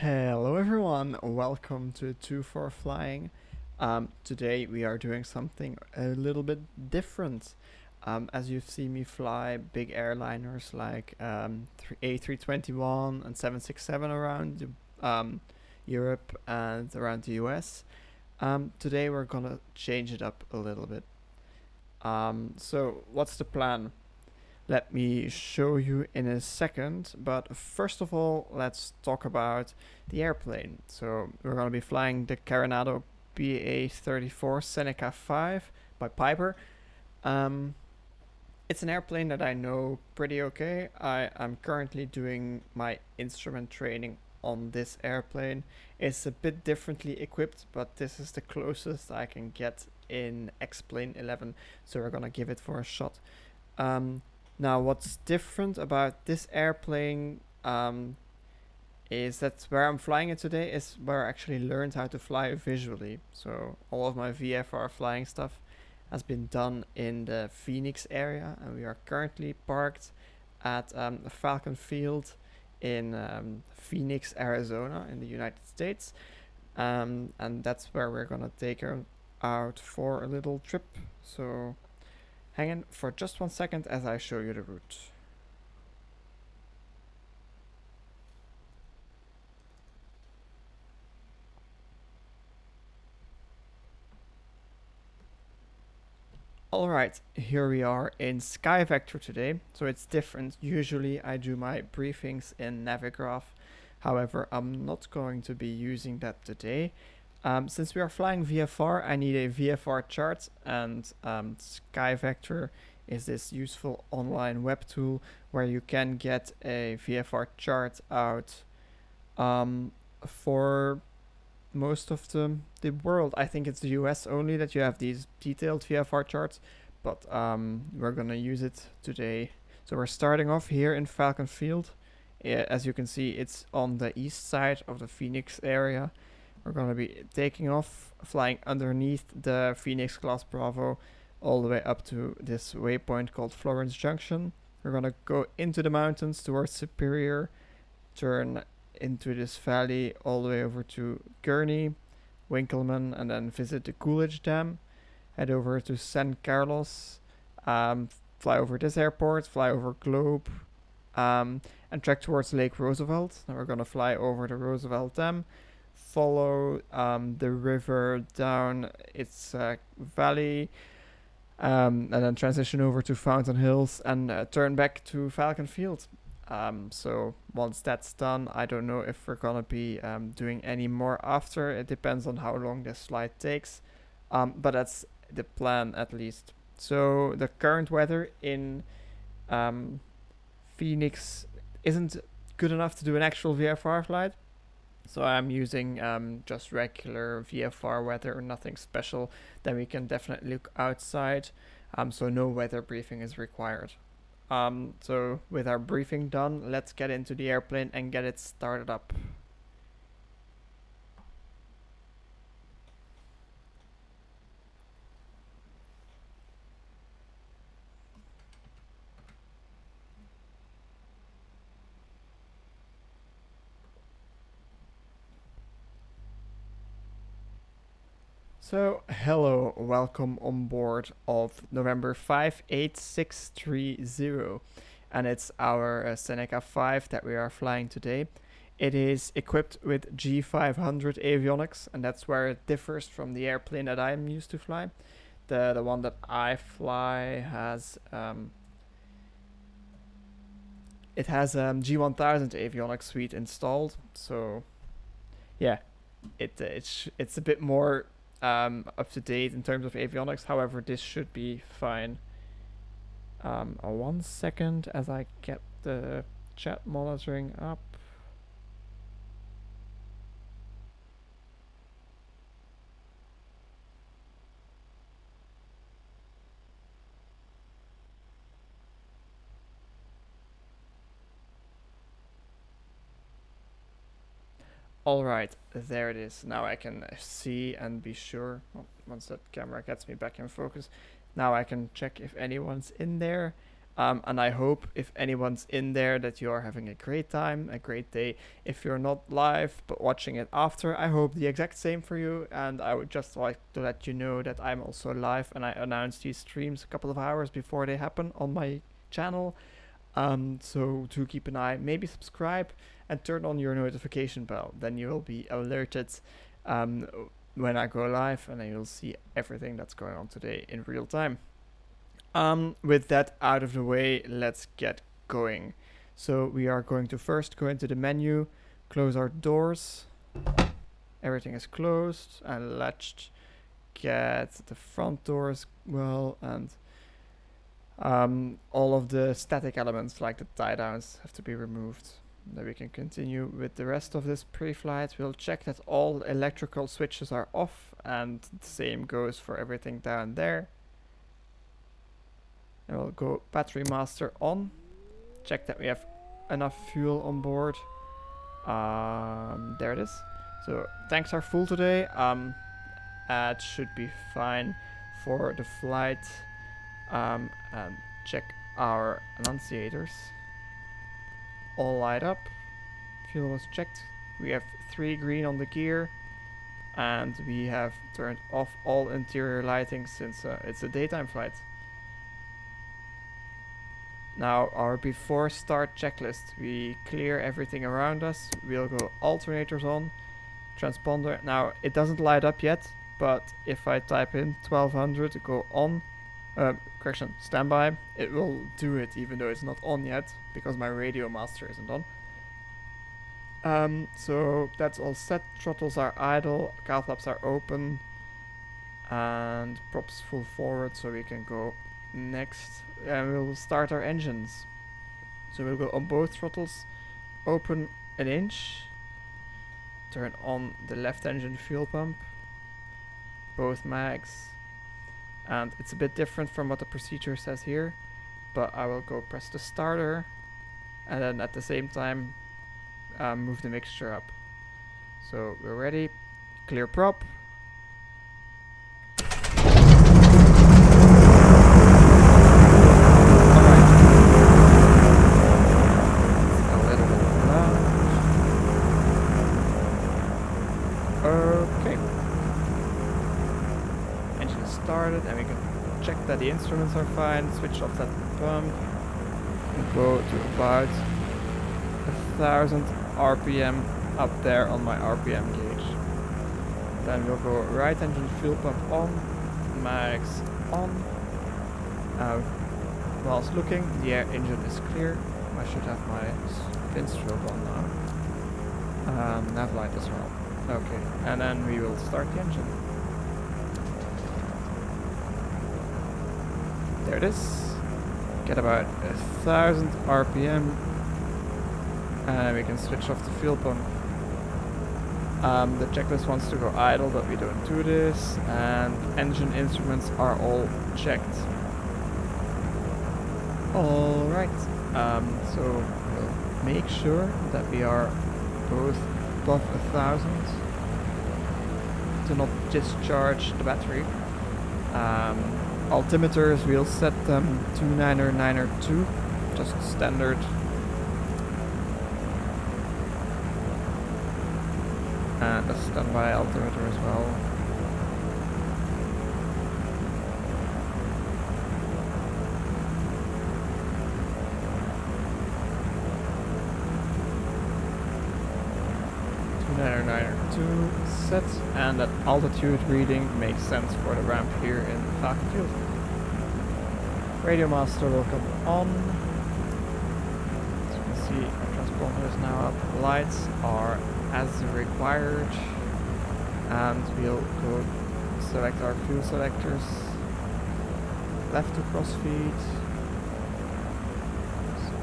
Hello everyone, welcome to 2 for Flying. Today we are doing something a little bit different. As you've seen me fly big airliners like A321 and 767 around Europe and around the US. Today we're gonna change it up a little bit. So what's the plan? Let me show you in a second, but first of all, let's talk about the airplane. So we're going to be flying the Carenado PA-34 Seneca 5 by Piper. Um, it's an airplane that I know pretty okay. I am currently doing my instrument training on this airplane. It's a bit differently equipped, but this is the closest I can get in X-Plane 11, so we're gonna give it for a shot. Um, Now, what's different about this airplane is that where I'm flying it today is where I actually learned how to fly visually. So all of my VFR flying stuff has been done in the Phoenix area, and we are currently parked at Falcon Field in Phoenix, Arizona, in the United States, and that's where we're gonna take her out for a little trip. So hang in for just 1 second as I show you the route. Alright, here we are in SkyVector today, so it's different. Usually I do my briefings in Navigraph, however I'm not going to be using that today. Since we are flying VFR, I need a VFR chart, and SkyVector is this useful online web tool where you can get a VFR chart out for most of the world. I think it's the US only that you have these detailed VFR charts, but we're gonna use it today. So we're starting off here in Falcon Field. As you can see, it's on the east side of the Phoenix area. We're going to be taking off, flying underneath the Phoenix class Bravo all the way up to this waypoint called Florence Junction. We're going to go into the mountains towards Superior, turn into this valley all the way over to Gurney, Winkleman, and then visit the Coolidge Dam. Head over to San Carlos, fly over this airport, fly over Globe, and trek towards Lake Roosevelt. Now we're going to fly over the Roosevelt Dam, follow the river down its valley, and then transition over to Fountain Hills and turn back to Falcon Field. So once that's done, I don't know if we're gonna be doing any more after. It depends on how long this flight takes, but that's the plan at least. So the current weather in Phoenix isn't good enough to do an actual VFR flight. So I'm using just regular VFR weather, nothing special. Then we can definitely look outside. So no weather briefing is required. So with our briefing done, let's get into the airplane and get it started up. So, hello, welcome on board of November 58630, and it's our Seneca 5 that we are flying today. It is equipped with G500 avionics, and that's where it differs from the airplane that I'm used to fly. The one that I fly has it has G1000 avionics suite installed, so yeah, it's a bit more up to date in terms of avionics. However, this should be fine. 1 second as I get the chat monitoring up. Alright, there it is. Now I can see and be sure, once that camera gets me back in focus, now I can check if anyone's in there. And I hope if anyone's in there that you are having a great time, a great day. If you're not live but watching it after, I hope the exact same for you. And I would just like to let you know that I'm also live and I announce these streams a couple of hours before they happen on my channel. So do keep an eye, maybe subscribe and turn on your notification bell. Then you will be alerted when I go live, and then you'll see everything that's going on today in real time. With that out of the way, let's get going. So we are going to first go into the menu, close our doors. Everything is closed and latched. Get the front doors well, and all of the static elements like the tie downs have to be removed. Then we can continue with the rest of this pre-flight. We'll check that all electrical switches are off, and the same goes for everything down there. And we'll go battery master on. Check that we have enough fuel on board. There it is. So tanks are full today. It should be fine for the flight. And check our annunciators. All light up. Fuel was checked. We have 3 green on the gear. And we have turned off all interior lighting since it's a daytime flight. Now our before start checklist. We clear everything around us. We'll go alternators on. Transponder. Now it doesn't light up yet, but if I type in 1200 to go on, correction, standby, it will do it even though it's not on yet because my radio master isn't on. So that's all set. Throttles are idle, cowl flaps are open, and props full forward so we can go next. And we'll start our engines. So we'll go on both throttles, open an inch, turn on the left engine fuel pump, both mags, and it's a bit different from what the procedure says here, but I will go press the starter and then at the same time move the mixture up. So we're ready, clear prop. And we can check that the instruments are fine, switch off that pump, and go to about 1000 RPM up there on my RPM gauge. Then we'll go right engine fuel pump on, mags on. Whilst looking, the air engine is clear. I should have my fin strobe on now. Nav light as well. Okay, and then we will start the engine. There it is. Get about 1000 RPM. And we can switch off the fuel pump. The checklist wants to go idle, but we don't do this. And engine instruments are all checked. Alright. So we'll make sure that we are both above 1000 to not discharge the battery. Altimeters, we'll set them to 902, just standard. And a standby altimeter as well. Set, and that altitude reading makes sense for the ramp here in Falkenfield. Radio master will come on. As you can see, our transponder is now up. Lights are as required, and we'll go select our fuel selectors. Left to crossfeed.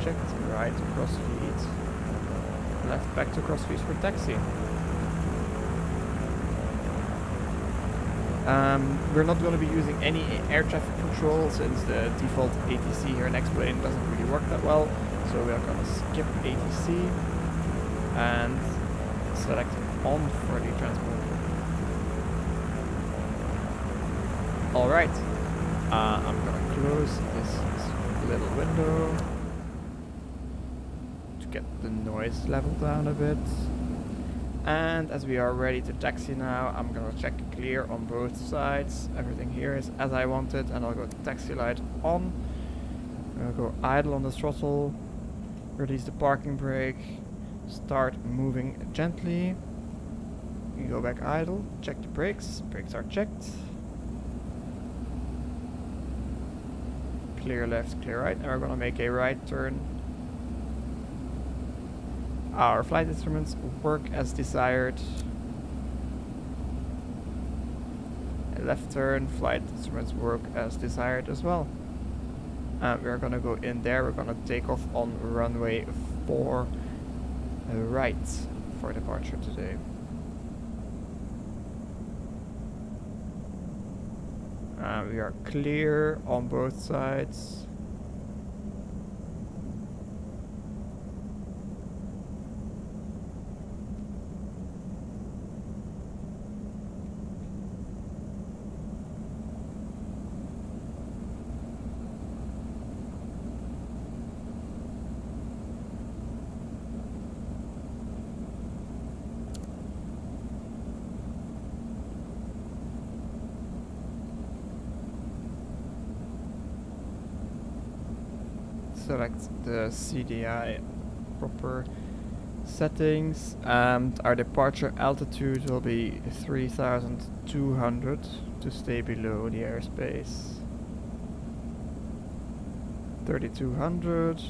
Checked. Right to crossfeed. Left back to crossfeed for taxi. We're not going to be using any air traffic control since the default ATC here in X-Plane doesn't really work that well. So we are going to skip ATC and select on for the transponder. Alright, I'm going to close this little window to get the noise level down a bit. And as we are ready to taxi now, I'm gonna check clear on both sides. Everything here is as I wanted, and I'll go taxi light on. I'll go idle on the throttle, release the parking brake, start moving gently. You go back idle, check the brakes. Brakes are checked. Clear left, clear right, and we're gonna make a right turn. Our flight instruments work as desired. A left turn, flight instruments work as desired as well. We're gonna go in there, we're gonna take off on runway 4 right for departure today. We are clear on both sides. Select the CDI proper settings, and our departure altitude will be 3,200 to stay below the airspace. 3,200,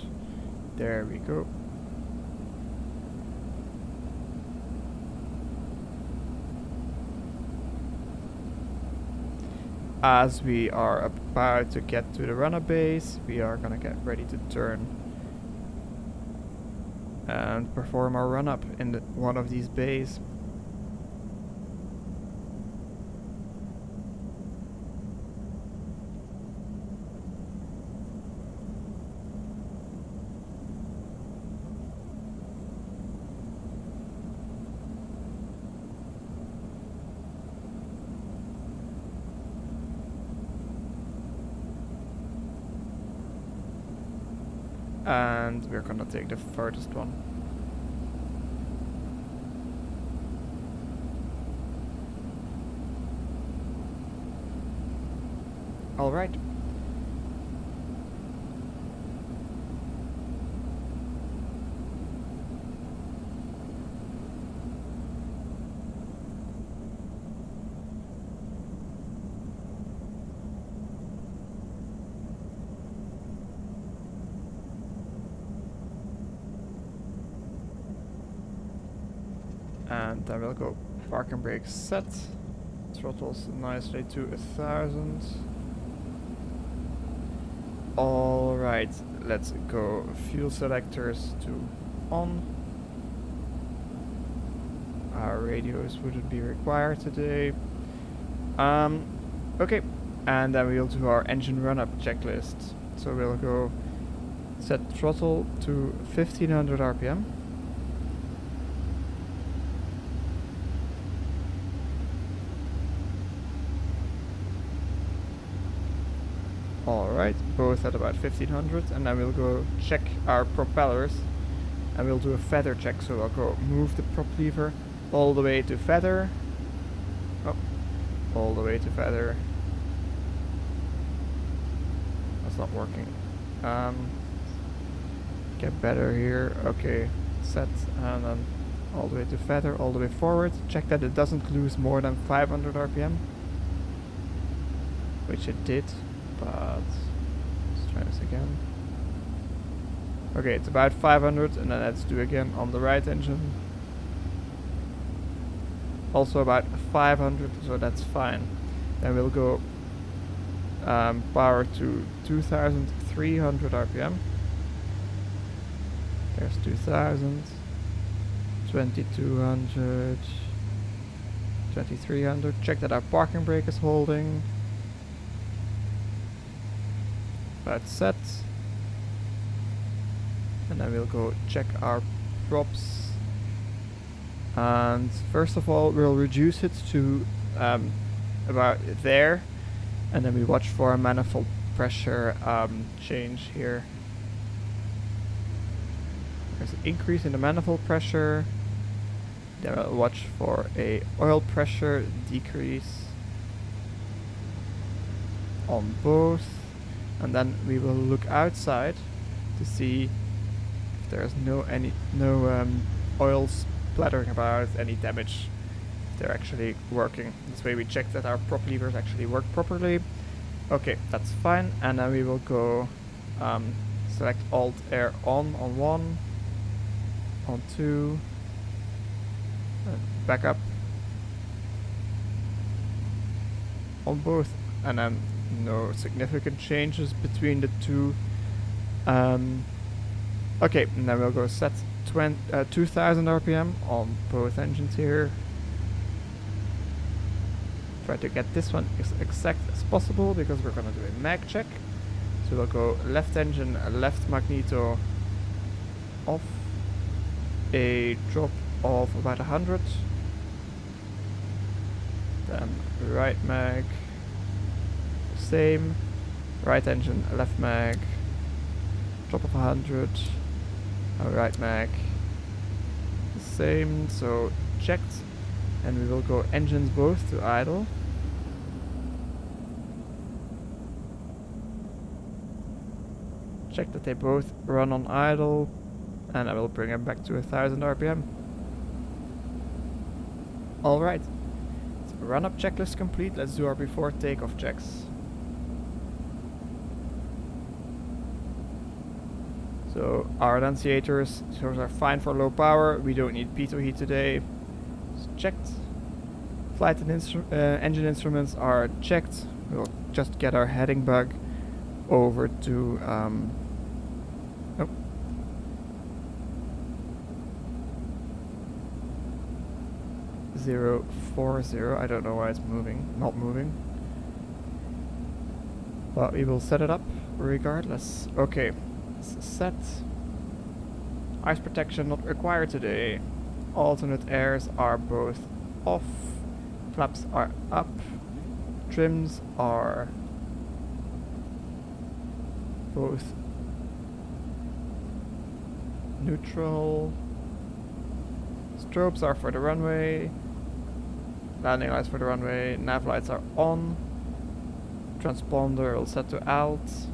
there we go. As we are about to get to the runner base, we are gonna get ready to turn and perform our run up in one of these bays. And we're gonna take the furthest one. All right. And then we'll go parking brake set, throttles nicely to 1,000. Alright, let's go fuel selectors to on. Our radios wouldn't be required today. Okay, and then we'll do our engine run up checklist. So we'll go set throttle to 1500 RPM. Alright, both at about 1500, and then we'll go check our propellers and we'll do a feather check. So I'll go move the prop lever all the way to feather. Oh, all the way to feather. That's not working. Get better here. Okay, set, and then all the way to feather, all the way forward. Check that it doesn't lose more than 500 RPM, which it did. But let's try this again. Okay, it's about 500, and then let's do again on the right engine. Also about 500, so that's fine. Then we'll go power to 2,300 RPM. There's 2,000, 2,200, 2,300. Check that our parking brake is holding. That's set, and then we'll go check our props, and first of all we'll reduce it to about there, and then we watch for a manifold pressure change here. There's an increase in the manifold pressure. Then I'll watch for a oil pressure decrease on both, and then we will look outside to see if there's no oil splattering about, any damage, if they're actually working. This way we check that our prop levers actually work properly. Okay, that's fine, and then we will go select Alt Air on 1, on 2, back up on both, and then no significant changes between the two. Okay, and then we'll go set 2000 RPM on both engines here. Try to get this one as exact as possible because we're gonna do a mag check. So we'll go left engine, left magneto off, a drop of about 100. Then right mag, same, right engine, left mag, drop of 100, right mag, the same, so checked, and we will go engines both to idle. Check that they both run on idle, and I will bring them back to 1000 RPM. Alright, so run up checklist complete, let's do our before takeoff checks. So our annunciators, those are fine for low power, we don't need pitot heat today. It's checked. Flight and engine instruments are checked. We'll just get our heading bug over to 040. I don't know why it's not moving. But we will set it up regardless. Okay, set. Ice protection not required today. Alternate airs are both off. Flaps are up. Trims are both neutral. Strobes are for the runway. Landing lights for the runway. Nav lights are on. Transponder will set to alt.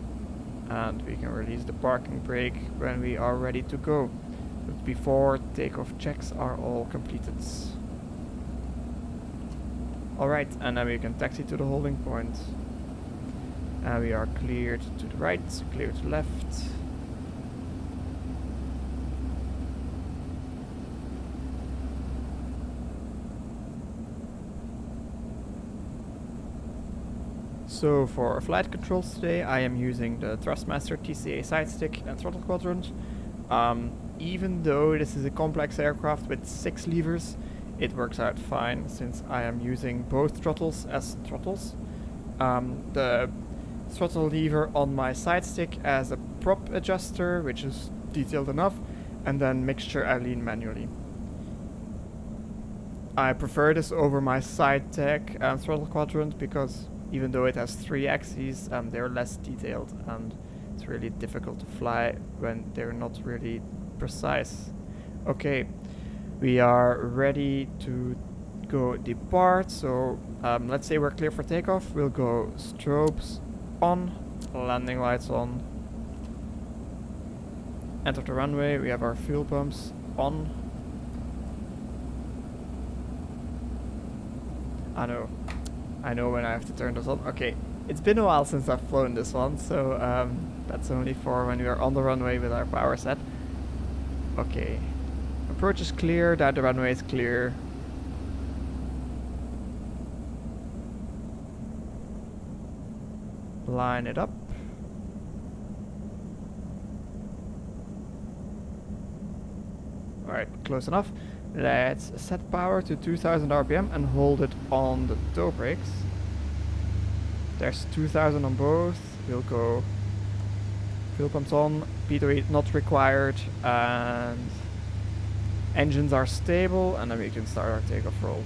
And we can release the parking brake when we are ready to go. But before takeoff checks are all completed. Alright, and then we can taxi to the holding point. And we are cleared to the right, cleared to the left. So for flight controls today, I am using the Thrustmaster TCA side stick and throttle quadrant. Even though this is a complex aircraft with 6 levers, it works out fine since I am using both throttles as throttles. The throttle lever on my side stick as a prop adjuster, which is detailed enough, and then mixture I lean manually. I prefer this over my side tech throttle quadrant because even though it has 3 axes, they're less detailed and it's really difficult to fly when they're not really precise. Okay, we are ready to go depart, so let's say we're clear for takeoff. We'll go strobes on, landing lights on, enter the runway, we have our fuel pumps on. I know when I have to turn this on. Okay, it's been a while since I've flown this one, so that's only for when we are on the runway with our power set. Okay, approach is clear, down the runway is clear. Line it up. Alright, close enough. Let's set power to 2000 RPM and hold it on the toe brakes. There's 2000 on both. We'll go fuel pumps on, pitot heat not required, and engines are stable, and then we can start our takeoff roll.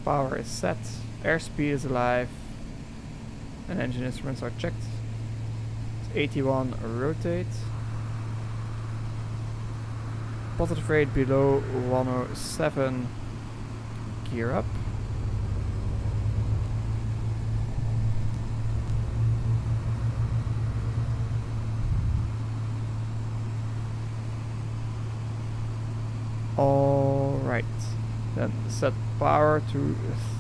Power is set, airspeed is alive, and engine instruments are checked. It's 81 rotate. Positive rate below 107, gear up. Alright, then set power to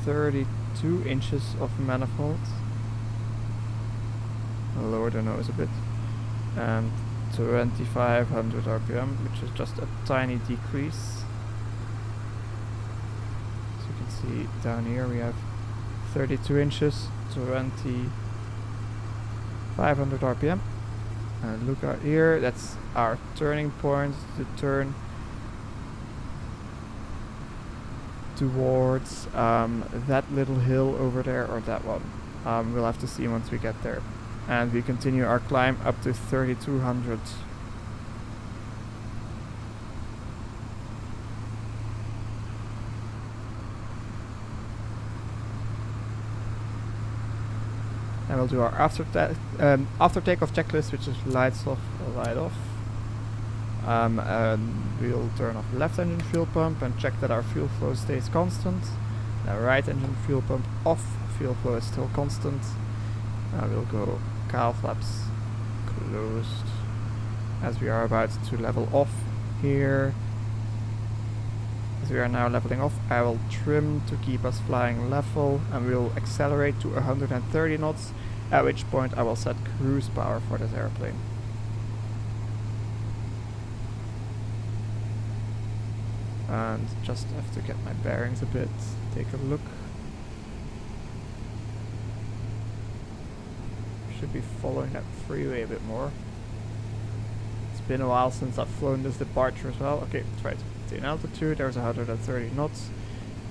32 inches of manifold. Lower the nose a bit. And 2500 RPM, which is just a tiny decrease. As you can see down here we have 32 inches, 2500 RPM. And look out here, that's our turning point to turn towards that little hill over there, or that one. We'll have to see once we get there. And we continue our climb up to 3200. And we'll do our after takeoff checklist, which is lights off, light off. And we'll turn off the left engine fuel pump and check that our fuel flow stays constant. The right engine fuel pump off, fuel flow is still constant. We'll go cowl flaps closed as we are about to level off here. As we are now leveling off, I will trim to keep us flying level, and we'll accelerate to 130 knots, at which point I will set cruise power for this airplane. And just have to get my bearings a bit, take a look. Should be following that freeway a bit more. It's been a while since I've flown this departure as well. Okay, that's right. In altitude, there's 130 knots,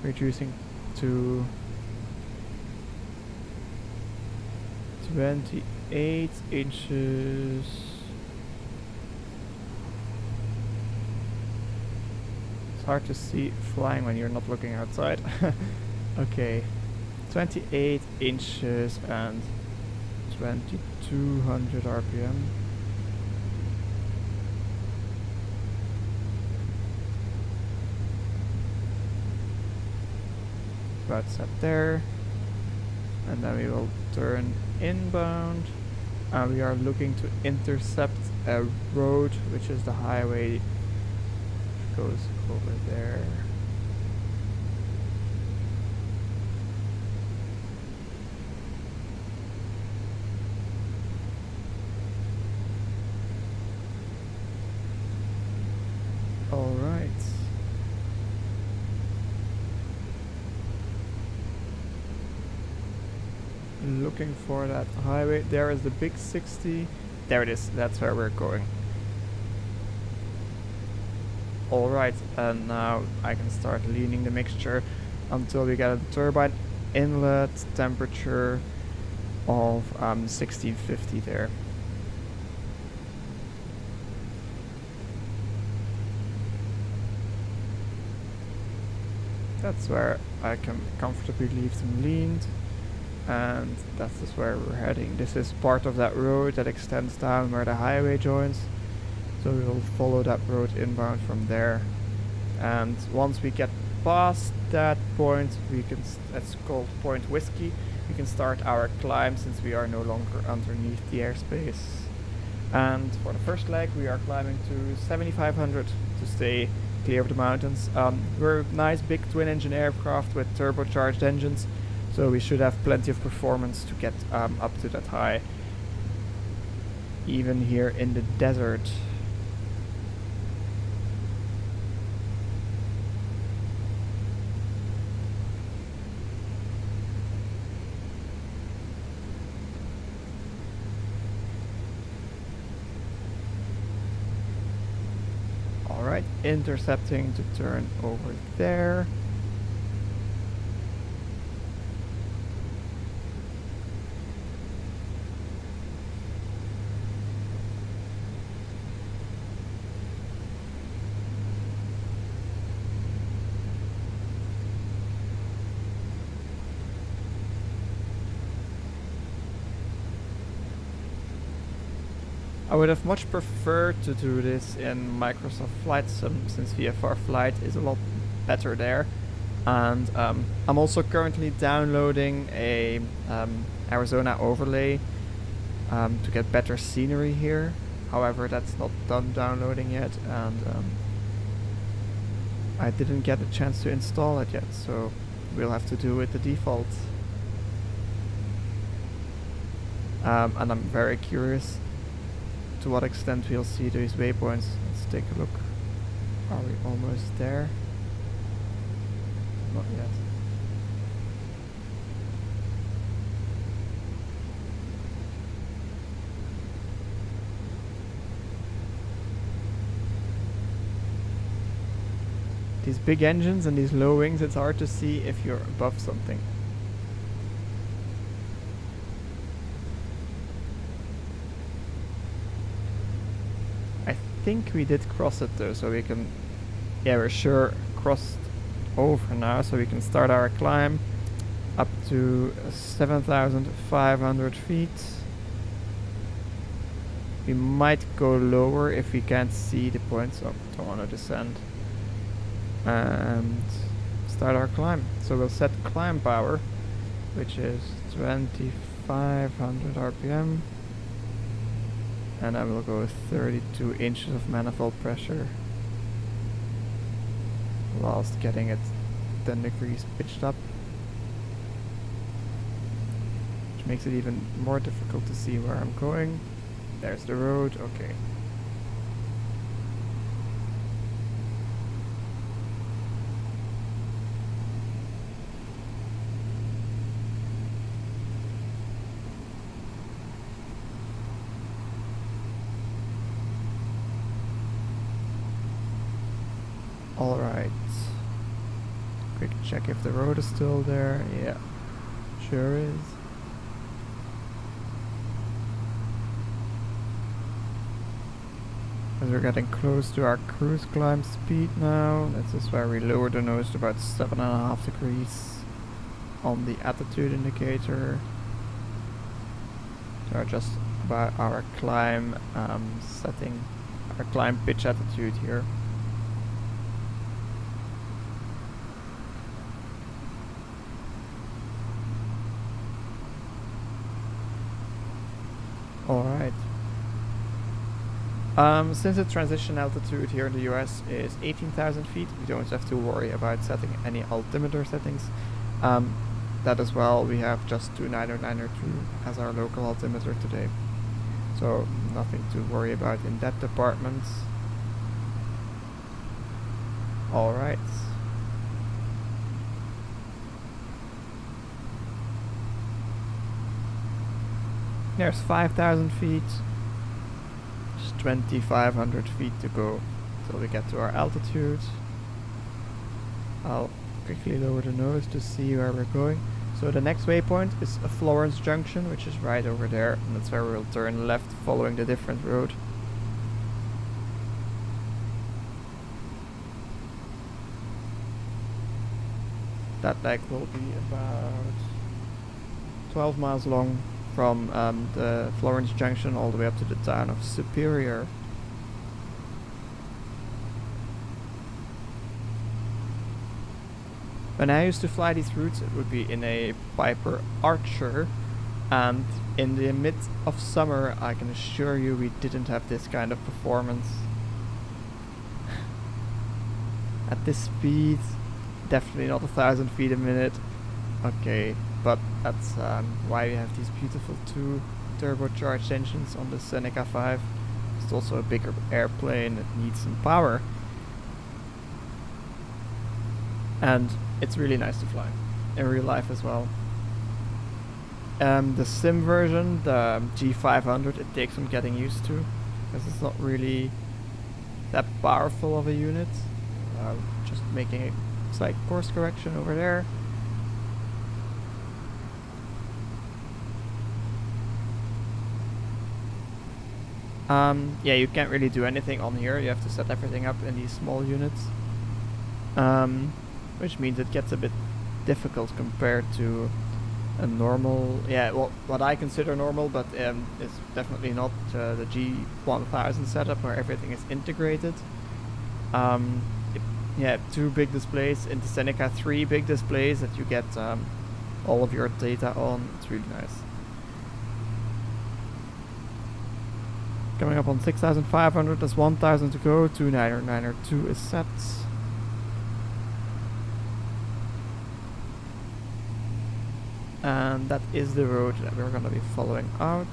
reducing to 28 inches. It's hard to see flying when you're not looking outside. Okay, 28 inches and 2200 RPM. About set there, and then we will turn inbound, and we are looking to intercept a road, which is the highway which goes over there. All right. Looking for that highway. There is the big 60. There it is. That's where we're going. Alright, and now I can start leaning the mixture until we get a turbine inlet temperature of 1650 there. That's where I can comfortably leave them leaned. And that is where we're heading. This is part of that road that extends down where the highway joins, so we will follow that road inbound from there. And once we get past that point, we can that's called Point Whiskey, we can start our climb, since we are no longer underneath the airspace. And for the first leg we are climbing to 7500 to stay clear of the mountains. We're a nice big twin engine aircraft with turbocharged engines, so we should have plenty of performance to get up to that high, even here in the desert. Alright, intercepting to turn over there. I would have much preferred to do this in Microsoft Flight Sim, since VFR Flight is a lot better there. And I'm also currently downloading a Arizona overlay to get better scenery here. However, that's not done downloading yet, and I didn't get a chance to install it yet, so we'll have to do with the default. And I'm very curious to what extent we'll see these waypoints. Let's take a look. Are we almost there? Not yet. These big engines and these low wings, it's hard to see if you're above something. I think we did cross it though, so we can... Yeah, we're sure crossed over now, so we can start our climb up to 7,500 feet. We might go lower if we can't see the points. Oh, don't want to descend. And start our climb. So we'll set climb power, which is 2,500 RPM, and I will go with 32 inches of manifold pressure whilst getting it 10 degrees pitched up, which makes it even more difficult to see where I'm going. There's the road. Okay. Alright. Quick check if the road is still there. Yeah, sure is. As we're getting close to our cruise climb speed now, this is where we lower the nose to about 7.5 degrees on the attitude indicator. So just about our climb setting, our climb pitch attitude here. Alright. Since the transition altitude here in the US is 18,000 feet, we don't have to worry about setting any altimeter settings. That as well, we have just 29092 as our local altimeter today. So nothing to worry about in that department. Alright. There's 5,000 feet. 2,500 feet to go till we get to our altitude. I'll quickly lower the nose to see where we're going. So the next waypoint is a Florence Junction, which is right over there, and that's where we'll turn left following the different road. That leg will be about 12 miles long from the Florence Junction all the way up to the town of Superior. When I used to fly these routes, it would be in a Piper Archer, and in the midst of summer, I can assure you we didn't have this kind of performance. At this speed, definitely not 1,000 feet a minute. Okay, but that's why we have these beautiful two turbocharged engines on the Seneca 5. It's also a bigger airplane that needs some power. And it's really nice to fly in real life as well. The sim version, the G500, it takes some getting used to, because it's not really that powerful of a unit. Just making a slight course correction over there. Yeah, you can't really do anything on here. You have to set everything up in these small units. Which means it gets a bit difficult compared to a normal, yeah, what I consider normal, but it's definitely not the G1000 setup where everything is integrated. Yeah, 2 big displays. In the Seneca, 3 big displays that you get all of your data on. It's really nice. Coming up on 6,500, there's 1,000 to go. 2992 is set. And that is the road that we're going to be following out.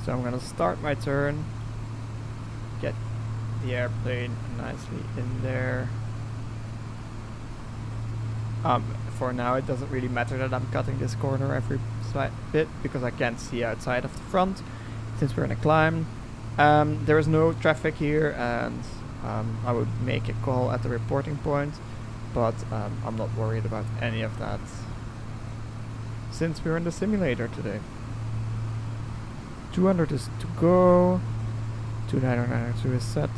So I'm gonna start my turn, get the airplane nicely in there. For now it doesn't really matter that I'm cutting this corner every slight bit because I can't see outside of the front since we're in a climb. There is no traffic here and I would make a call at the reporting point, but I'm not worried about any of that since we're in the simulator today. 200 is to go. 2992 is set.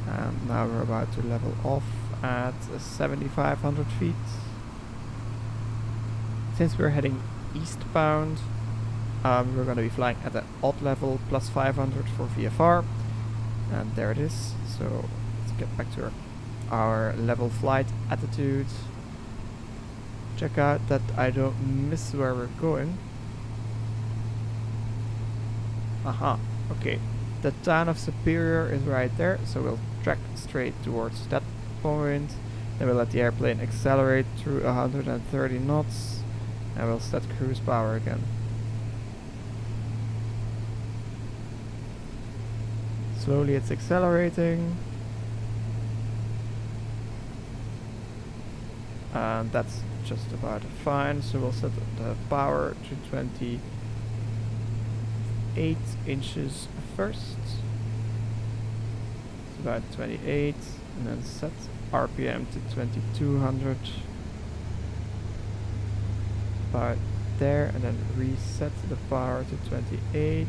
And now we're about to level off at 7,500 feet. Since we're heading eastbound, we're going to be flying at an odd level, plus 500 for VFR. And there it is. So let's get back to our level flight attitude. Check out that I don't miss where we're going. Aha, okay. The town of Superior is right there, so we'll track straight towards that point. Then we'll let the airplane accelerate through 130 knots and we'll set cruise power again. Slowly it's accelerating. And that's just about fine, so we'll set the power to 28 inches first. It's about 28, and then set RPM to 2200. About there, and then reset the power to 28.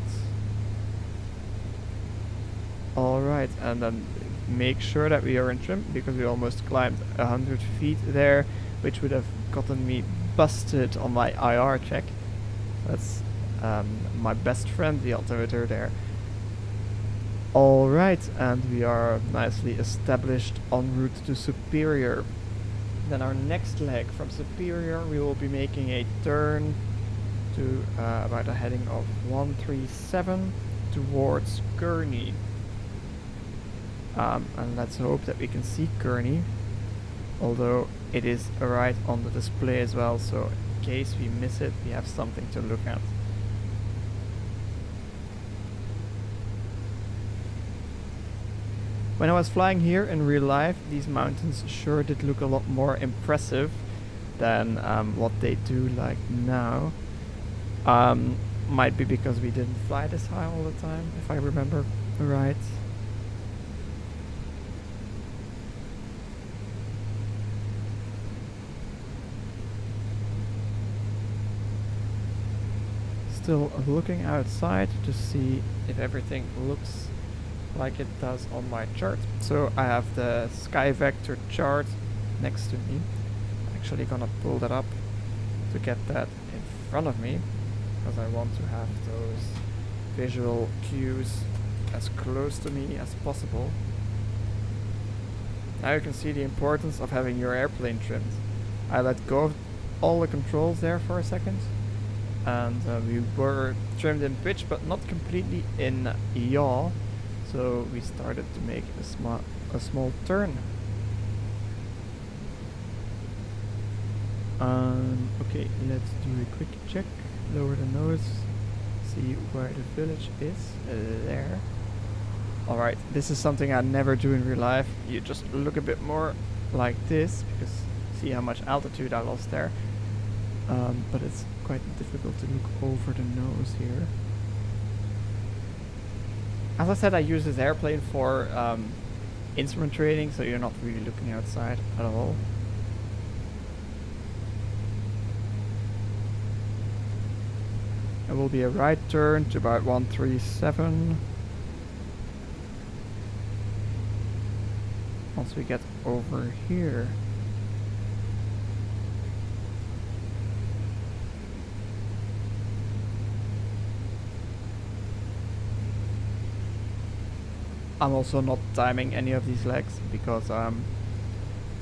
Alright, and then make sure that we are in trim, because we almost climbed 100 feet there, which would have gotten me busted on my IR check. That's my best friend, the altimeter there. Alright, and we are nicely established en route to Superior. Then our next leg from Superior, we will be making a turn to about a heading of 137 towards Kearney. And let's hope that we can see Kearney, although it is right on the display as well, so in case we miss it, we have something to look at. When I was flying here in real life, these mountains sure did look a lot more impressive than what they do like now. Might be because we didn't fly this high all the time, if I remember right. Still looking outside to see if everything looks like it does on my chart. So I have the sky vector chart next to me. I'm actually gonna pull that up to get that in front of me, because I want to have those visual cues as close to me as possible. Now you can see the importance of having your airplane trimmed. I let go of all the controls there for a second, and we were trimmed in pitch but not completely in yaw, so we started to make a small turn. Okay, let's do a quick check. Lower the nose, see where the village is. There. Alright, this is something I never do in real life. You just look a bit more like this, because see how much altitude I lost there. but it's quite difficult to look over the nose here. As I said, I use this airplane for instrument training, so you're not really looking outside at all. It will be a right turn to about 137. Once we get over here. I'm also not timing any of these legs because, to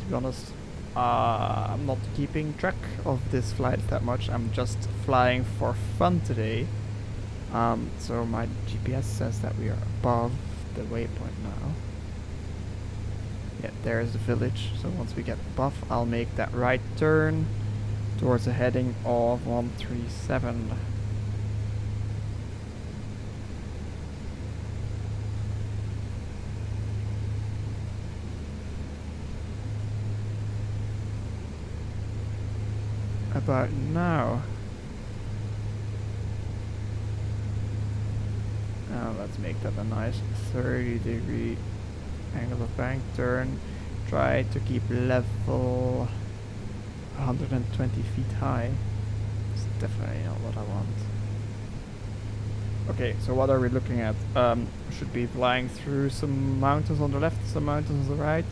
be honest, I'm not keeping track of this flight that much. I'm just flying for fun today. So my GPS says that we are above the waypoint now. Yeah, there's the village. So once we get above, I'll make that right turn towards a heading of 137. About now. Now let's make that a nice 30-degree angle of bank turn. Try to keep level 120 feet high. It's definitely not what I want. Okay, so what are we looking at? Should be flying through some mountains on the left, some mountains on the right.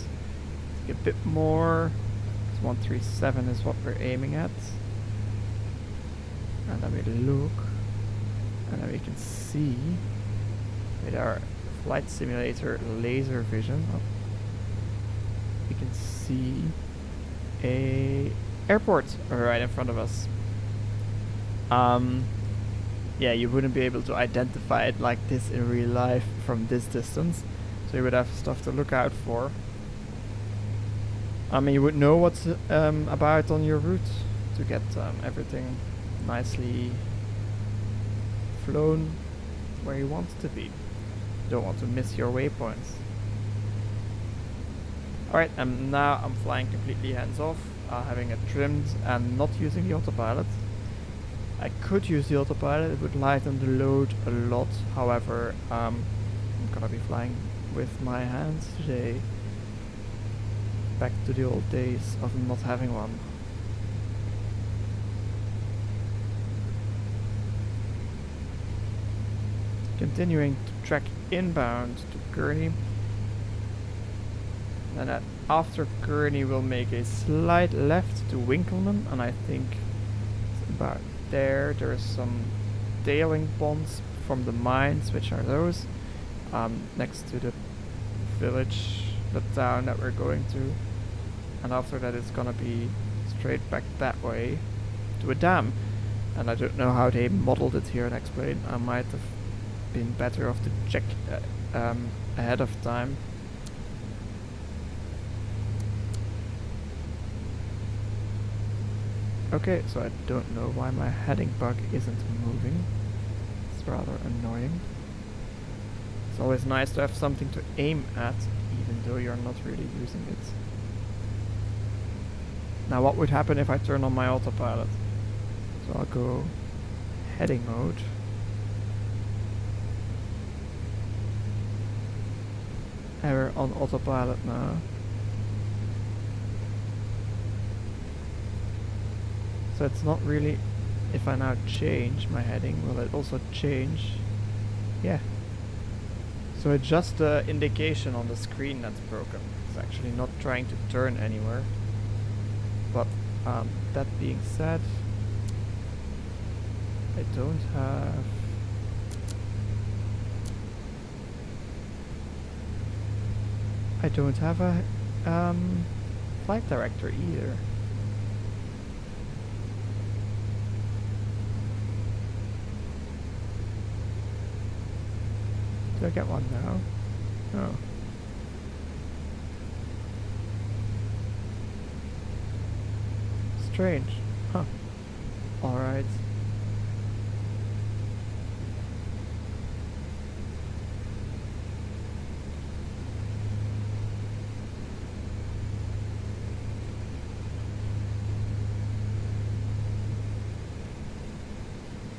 Take a bit more. 137 is what we're aiming at. And then we look, and then we can see with our flight simulator laser vision, we can see a airport right in front of us. Yeah, you wouldn't be able to identify it like this in real life from this distance, so you would have stuff to look out for. I mean, you would know what's about on your route to get everything nicely flown where you want it to be. You don't want to miss your waypoints. Alright, and now I'm flying completely hands off, having it trimmed and not using the autopilot. I could use the autopilot, it would lighten the load a lot. However, I'm gonna be flying with my hands today. Back to the old days of not having one. Continuing to track inbound to Gurney. And after Gurney we'll make a slight left to Winkelman, and I think it's about there. There are some tailing ponds from the mines, which are those, next to the village, the town that we're going to. And after that it's gonna be straight back that way to a dam. And I don't know how they modeled it here and explained. I might have been better off to check ahead of time. Okay, so I don't know why my heading bug isn't moving. It's rather annoying. It's always nice to have something to aim at, even though you're not really using it. Now what would happen if I turn on my autopilot? So I'll go heading mode. And we're on autopilot now. So it's not really, if I now change my heading, will it also change? Yeah. So it's just the indication on the screen that's broken. It's actually not trying to turn anywhere. But that being said, I don't have a flight director either. Do I get one now? No. Strange. Huh. Alright.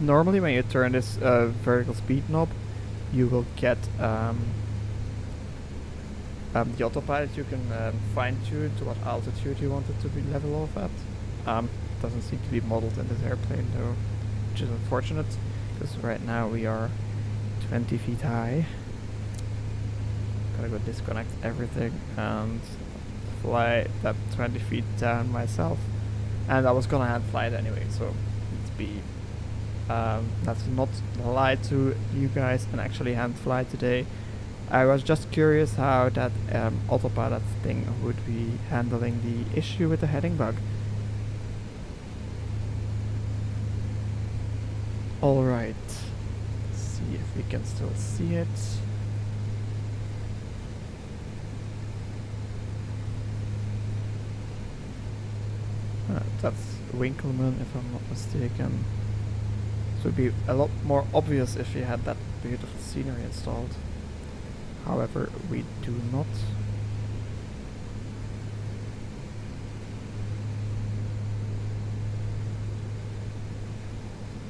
Normally when you turn this vertical speed knob, you will get the autopilot. You can fine tune to what altitude you want it to be level off at. Doesn't seem to be modeled in this airplane though, which is unfortunate, because right now we are 20 feet high. Gotta go disconnect everything and fly that 20 feet down myself. And I was gonna hand fly it anyway, so let's not lie to you guys and actually hand fly today. I was just curious how that autopilot thing would be handling the issue with the heading bug. Alright, let's see if we can still see it. That's Winkleman, if I'm not mistaken. So it would be a lot more obvious if you had that beautiful scenery installed. However, we do not.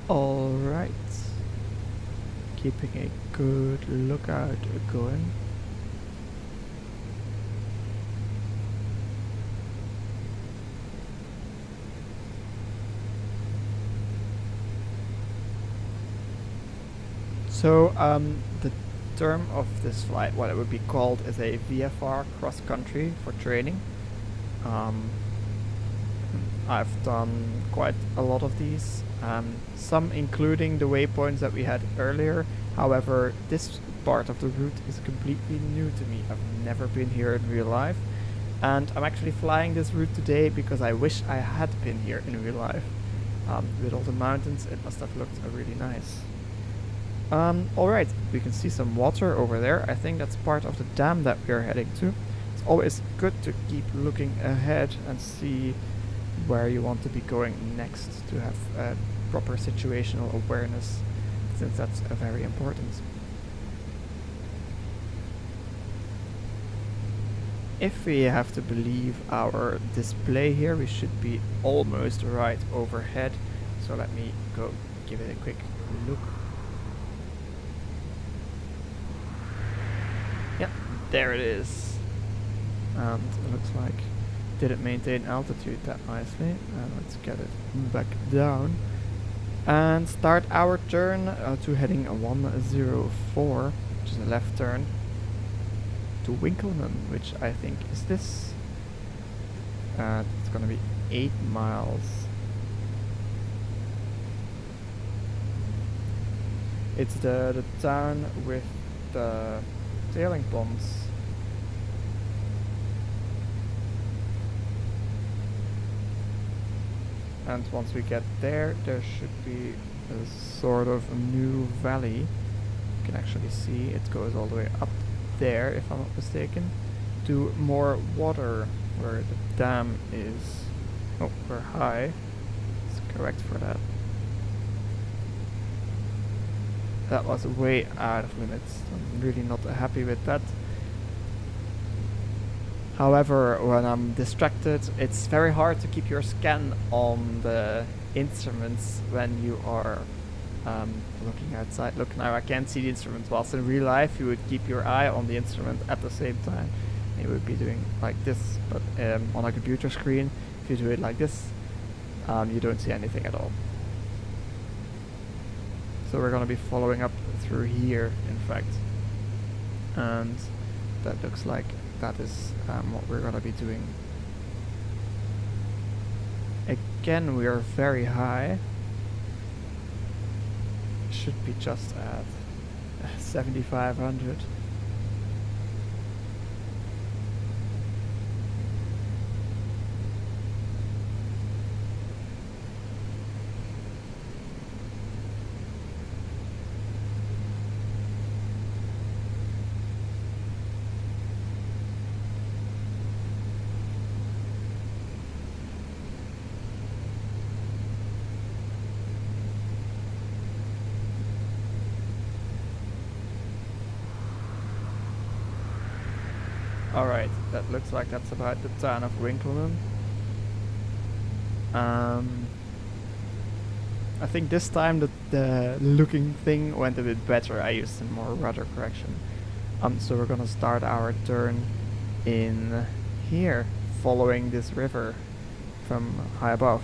Alright. Keeping a good lookout going. So the term of this flight, what it would be called, is a VFR cross country for training. I've done quite a lot of these, some including the waypoints that we had earlier. However, this part of the route is completely new to me. I've never been here in real life, and I'm actually flying this route today because I wish I had been here in real life. With all the mountains, it must have looked really nice. Alright, we can see some water over there. I think that's part of the dam that we're heading to. It's always good to keep looking ahead and see where you want to be going next to have proper situational awareness, since that's very important. If we have to believe our display here, we should be almost right overhead. So let me go give it a quick look. Yeah, there it is. And it looks like it didn't maintain altitude that nicely. Let's get it back down and start our turn to heading 104, which is a left turn to Winkleman, which I think is this. It's gonna be 8 miles. It's the town with the sailing ponds. And once we get there, there should be a sort of new valley. You can actually see it goes all the way up there, if I'm not mistaken, to more water where the dam is. Oh, we're high. It's correct for that. That was way out of limits. I'm really not happy with that. However, when I'm distracted, it's very hard to keep your scan on the instruments when you are looking outside. Look, now I can't see the instrument, whilst in real life you would keep your eye on the instrument at the same time. You would be doing like this, but on a computer screen, if you do it like this, you don't see anything at all. So we're going to be following up through here, in fact, and that looks like that is what we're going to be doing. Again, we are very high. Should be just at 7,500. Alright, that looks like that's about the town of Winkleman. I think this time the looking thing went a bit better. I used some more rudder correction. So we're gonna start our turn in here, following this river from high above.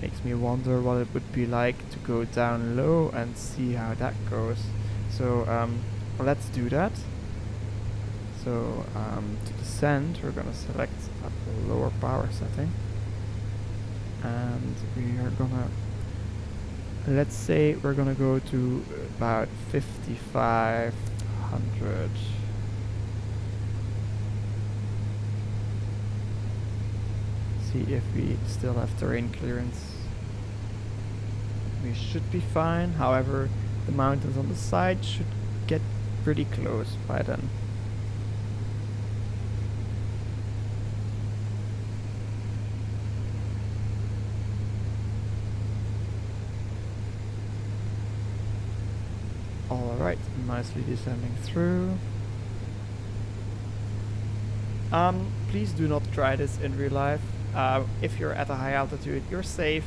Makes me wonder what it would be like to go down low and see how that goes. So let's do that. So to descend, we're gonna select a lower power setting, and we are gonna, let's say we're gonna go to about 5500. See if we still have terrain clearance. We should be fine. However, the mountains on the side should get pretty close by then. Alright, nicely descending through. Please do not try this in real life. If you're at a high altitude, you're safe.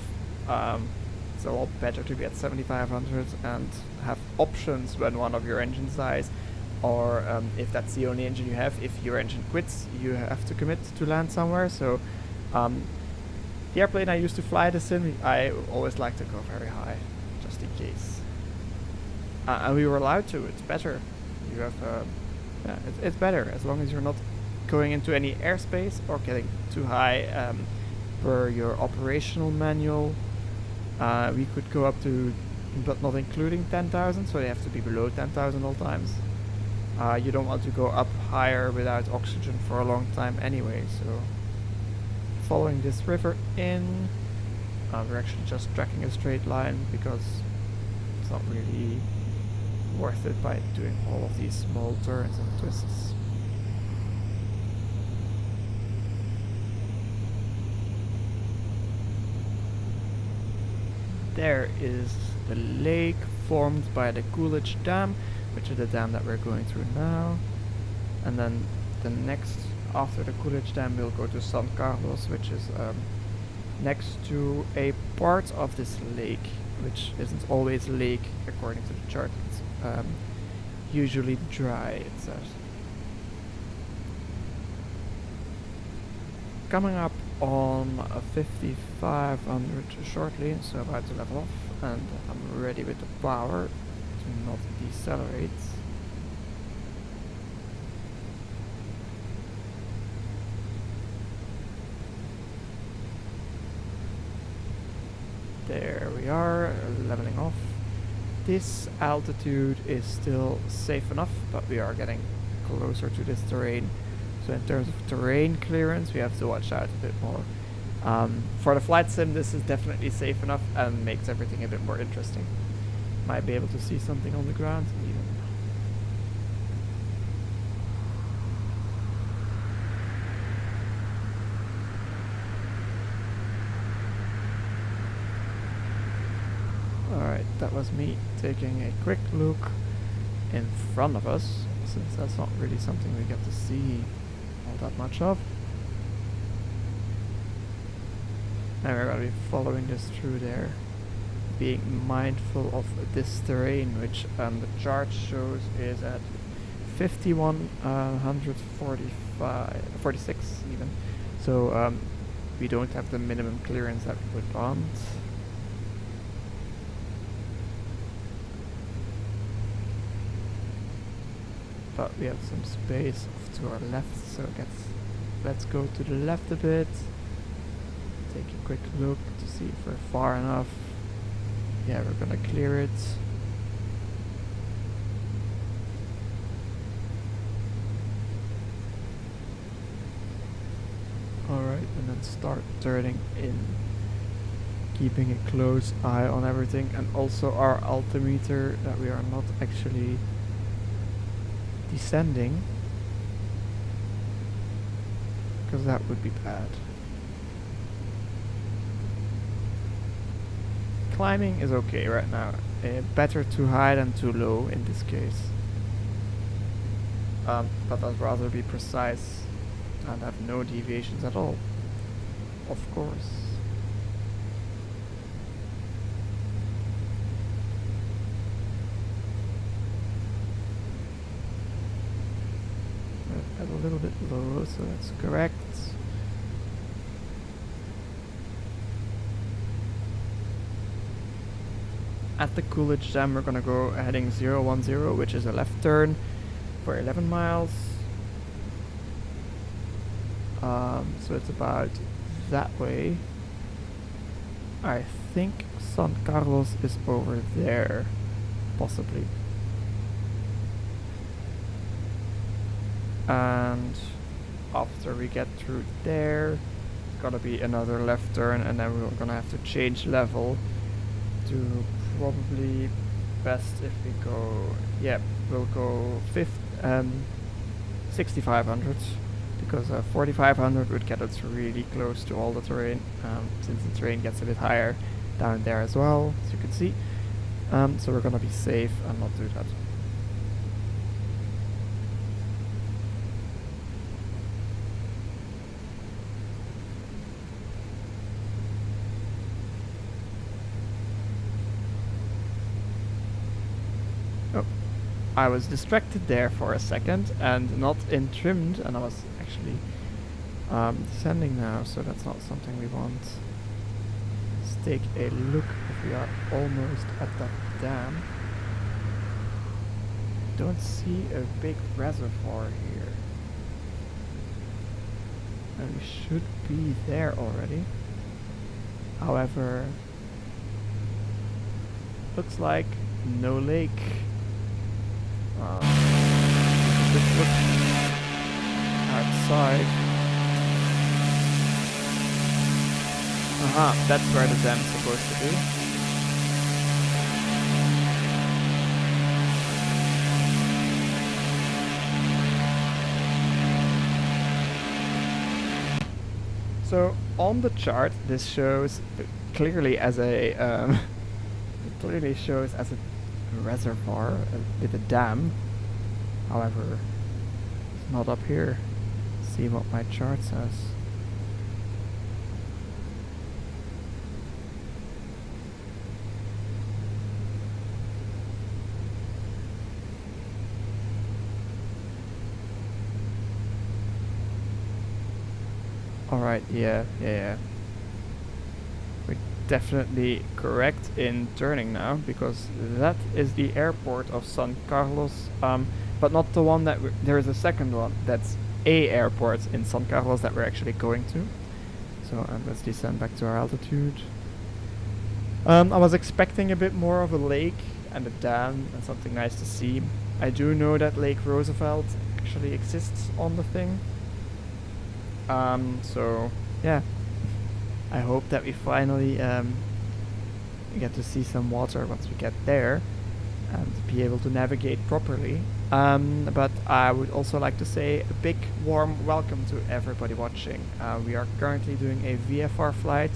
It's a lot better to be at 7500 and have options when one of your engines dies, or if that's the only engine you have. If your engine quits, you have to commit to land somewhere. So the airplane I used to fly this in, I always like to go very high, just in case. And we were allowed to. It's better. You have, yeah, it's better as long as you're not going into any airspace or getting too high. Per your operational manual, we could go up to, but not including 10,000, so they have to be below 10,000 all times. You don't want to go up higher without oxygen for a long time anyway. So following this river in, we're actually just tracking a straight line because it's not really worth it by doing all of these small turns and twists. There is the lake formed by the Coolidge Dam, which is the dam that we're going through now. And then the next, after the Coolidge Dam, we'll go to San Carlos, which is next to a part of this lake, which isn't always a lake according to the chart. It's usually dry, it says. Coming up on a 5500 shortly, so about to level off, and I'm ready with the power to not decelerate. There we are, leveling off. This altitude is still safe enough, but we are getting closer to this terrain. So in terms of terrain clearance, we have to watch out a bit more. For the flight sim, this is definitely safe enough and makes everything a bit more interesting. Might be able to see something on the ground even. Alright, that was me taking a quick look in front of us, since that's not really something we get to see all that much of. And we're going to be following this through there, being mindful of this terrain, which the chart shows is at 46 even. So we don't have the minimum clearance that we would want. But we have some space off to our left, so let's go to the left a bit. Take a quick look to see if we're far enough. Yeah, we're gonna clear it. Alright, and then start turning in. Keeping a close eye on everything, and also our altimeter, that we are not actually descending, because that would be bad. Climbing is okay right now. Better too high than too low in this case. But I'd rather be precise and have no deviations at all. Of course. little bit low, so that's correct. At the Coolidge Dam, we're gonna go heading 010, which is a left turn for 11 miles. So it's about that way. I think San Carlos is over there, possibly. And after we get through there, it's gonna be another left turn, and then we're gonna have to change level to probably best if we go, yeah, we'll go 6500, because 4500 would get us really close to all the terrain, since the terrain gets a bit higher down there as well, as you can see. So we're gonna be safe and not do that. Oh, I was distracted there for a second and not in trimmed, and I was actually descending now, so that's not something we want. Let's take a look if we are almost at that dam. Don't see a big reservoir here. And we should be there already. However, looks like no lake. Just look outside. Aha, that's where the dam's supposed to be. So on the chart, this shows clearly as a it clearly shows as a reservoir with a dam. However, it's not up here. See what my chart says. Alright, yeah. We're definitely correct in turning now, because that is the airport of San Carlos, but not the one that there is a second one that's a airport in San Carlos that we're actually going to. So let's descend back to our altitude. I was expecting a bit more of a lake and a dam and something nice to see. I do know that Lake Roosevelt actually exists on the thing. So yeah, I hope that we finally get to see some water once we get there and be able to navigate properly. But I would also like to say a big warm welcome to everybody watching. We are currently doing a VFR flight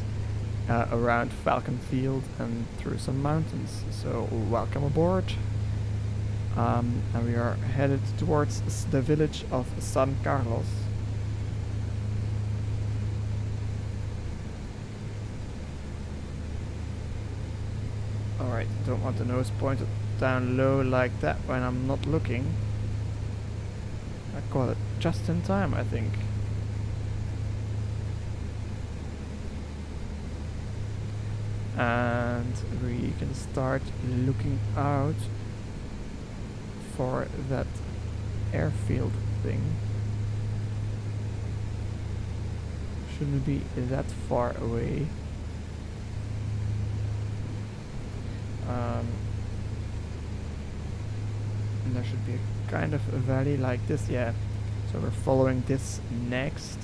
around Falcon Field and through some mountains, so welcome aboard. And we are headed towards the village of San Carlos. Alright, don't want the nose pointed down low like that when I'm not looking. I got it just in time, I think. And we can start looking out for that airfield thing. Shouldn't be that far away. And there should be a kind of a valley like this, yeah. So we're following this next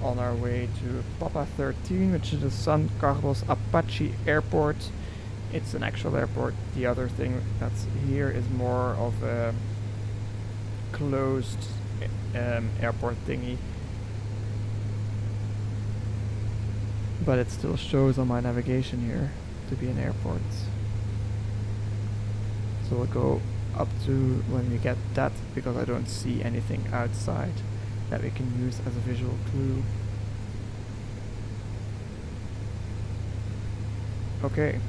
on our way to PA-34, which is the San Carlos Apache Airport. It's an actual airport. The other thing that's here is more of a closed airport thingy. But it still shows on my navigation here to be an airport. So we'll go up to when we get that, because I don't see anything outside that we can use as a visual clue. Okay.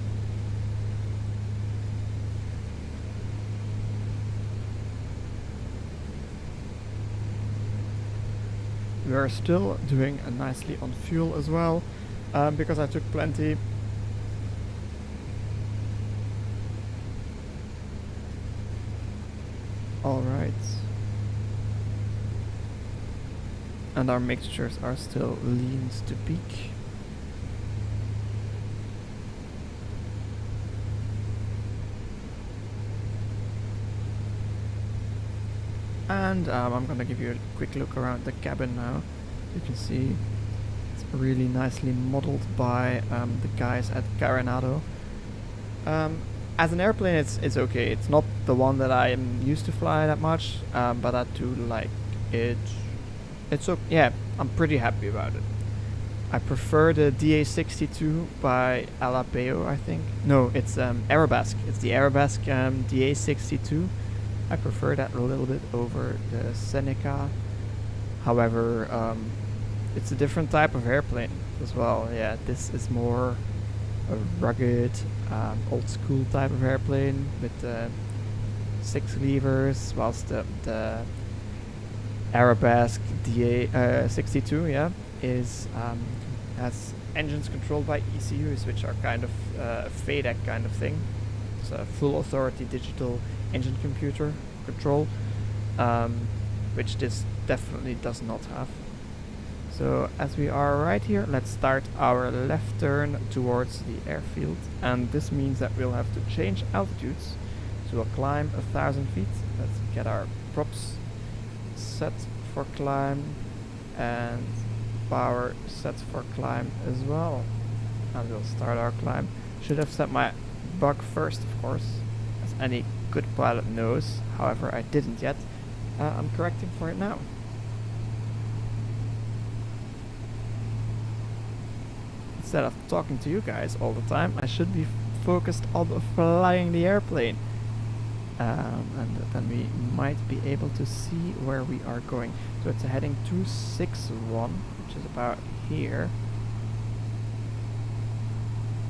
we are still doing nicely on fuel as well, because I took plenty. Alright. And our mixtures are still lean to peak. And I'm gonna give you a quick look around the cabin now. You can see it's really nicely modeled by the guys at Carenado. As an airplane, it's okay. It's not the one that I am used to fly that much, but I do like it. It's okay. Yeah, I'm pretty happy about it. I prefer the DA62 by Alapeo, I think. No, it's Arabesque. It's the Arabesque DA62. I prefer that a little bit over the Seneca. However, it's a different type of airplane as well. Yeah, this is more a rugged, old school type of airplane with 6 levers, whilst the Arabesque DA62, yeah, is has engines controlled by ECUs, which are kind of a FADEC kind of thing. It's a full authority digital engine computer control, which this definitely does not have. So as we are right here, let's start our left turn towards the airfield, and this means that we'll have to change altitudes. So we'll climb 1,000 feet. Let's get our props set for climb and power set for climb as well. And we'll start our climb. Should have set my bug first, of course, as any good pilot knows. However, I didn't yet. I'm correcting for it now. Instead of talking to you guys all the time, I should be focused on flying the airplane. And then we might be able to see where we are going. So it's a heading 261, which is about here.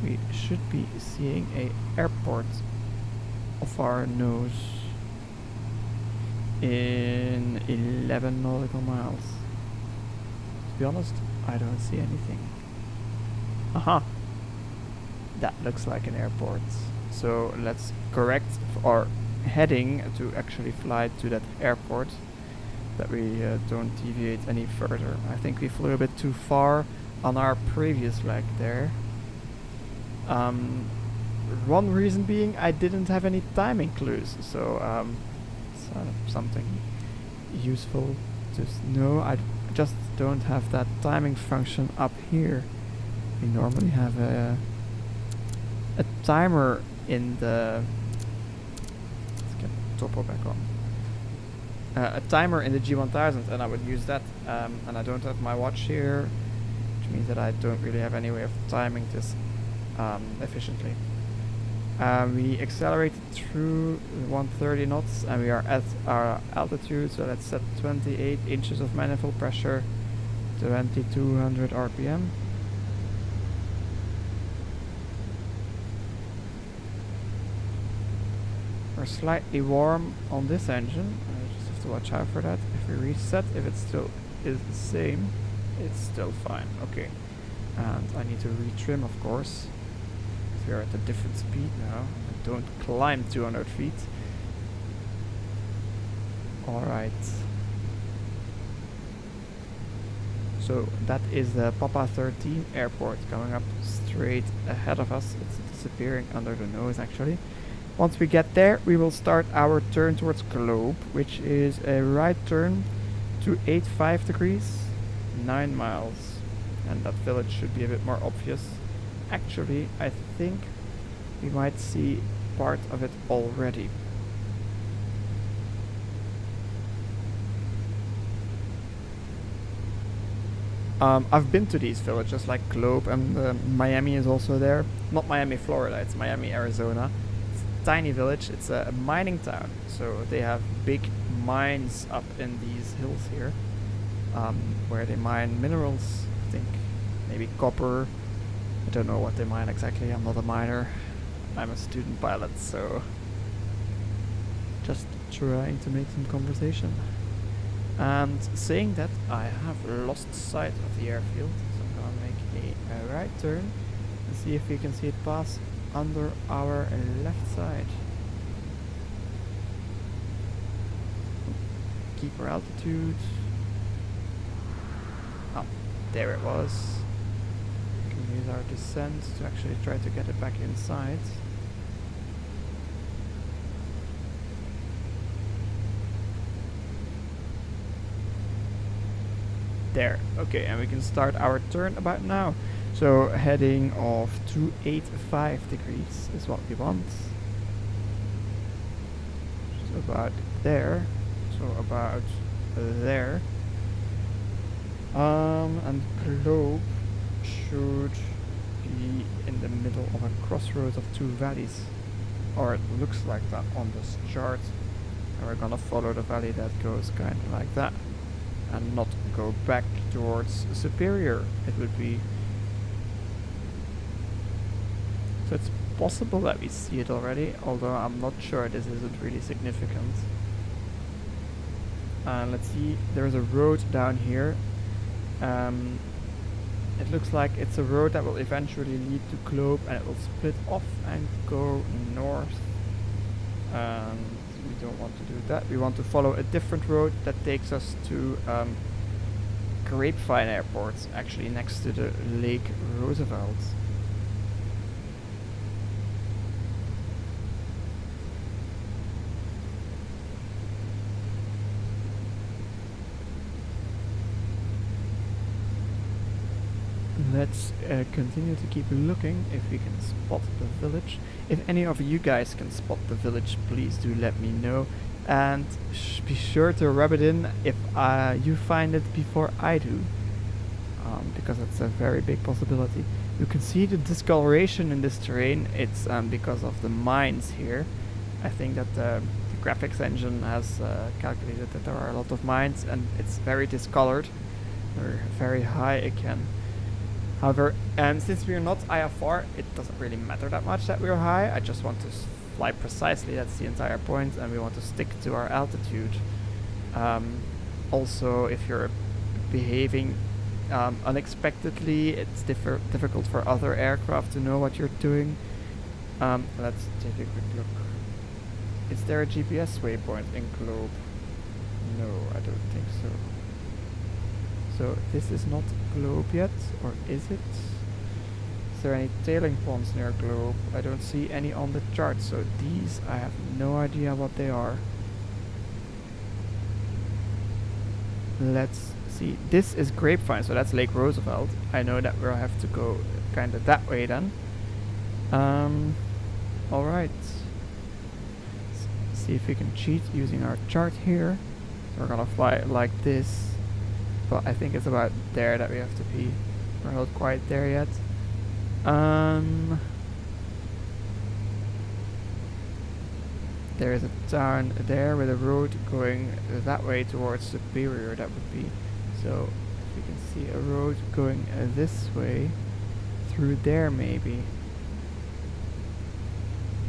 We should be seeing a airport off our nose in 11 nautical miles. To be honest, I don't see anything. Aha! That looks like an airport. So let's correct our heading to actually fly to that airport, that we don't deviate any further. I think we flew a bit too far on our previous leg there. One reason being I didn't have any timing clues, so something useful to know. I just don't have that timing function up here. We normally have a timer in the... Let's get the topo back on. A timer in the G1000, and I would use that, and I don't have my watch here, which means that I don't really have any way of timing this efficiently. We accelerated through 130 knots, and we are at our altitude, so let's set 28 inches of manifold pressure, 2200 RPM. We're slightly warm on this engine. I just have to watch out for that. If we reset, if it still is the same, it's still fine. Okay. And I need to retrim, of course. We are at a different speed now. I don't climb 200 feet. Alright. So that is the PA-34 airport coming up straight ahead of us. It's disappearing under the nose actually. Once we get there, we will start our turn towards Globe, which is a right turn to 85 degrees, 9 miles. And that village should be a bit more obvious. Actually, I think we might see part of it already. I've been to these villages like Globe, and Miami is also there. Not Miami, Florida, it's Miami, Arizona. Tiny village. It's a mining town, so they have big mines up in these hills here, where they mine minerals. I think maybe copper. I don't know what they mine exactly. I'm not a miner. I'm a student pilot, so just trying to make some conversation. And saying that, I have lost sight of the airfield, so I'm gonna make a right turn and see if we can see it pass under our left side. Keep our altitude. Oh, there it was. We can use our descent to actually try to get it back inside. There. Okay, and we can start our turn about now. So heading of 285 degrees is what we want. So about there. So about there. And globe should be in the middle of a crossroads of two valleys. Or it looks like that on this chart. And we're gonna follow the valley that goes kind of like that. And not go back towards Superior. It would be... So it's possible that we see it already, although I'm not sure this isn't really significant. Let's see, there's a road down here. It looks like it's a road that will eventually lead to Globe, and it will split off and go north. We don't want to do that. We want to follow a different road that takes us to Grapevine Airport, actually next to the Lake Roosevelt. Let's continue to keep looking if we can spot the village. If any of you guys can spot the village, please do let me know. And be sure to rub it in if you find it before I do. Because it's a very big possibility. You can see the discoloration in this terrain. It's because of the mines here. I think that the graphics engine has calculated that there are a lot of mines and it's very discolored. They're very high again. However, since we're not IFR, it doesn't really matter that much that we're high. I just want to fly precisely, that's the entire point, and we want to stick to our altitude. Also, if you're behaving unexpectedly, it's difficult for other aircraft to know what you're doing. Let's take a quick look. Is there a GPS waypoint in Globe? No, I don't think so. So this is not Globe yet, or is it? Is there any tailing ponds near Globe? I don't see any on the chart, so these I have no idea what they are. Let's see. This is Grapevine, so that's Lake Roosevelt. I know that we'll have to go kind of that way then. Alright. See if we can cheat using our chart here. So we're gonna fly like this. But I think it's about there that we have to be. We're not quite there yet. There is a town there with a road going that way towards Superior, that would be. So if we can see a road going this way, through there maybe.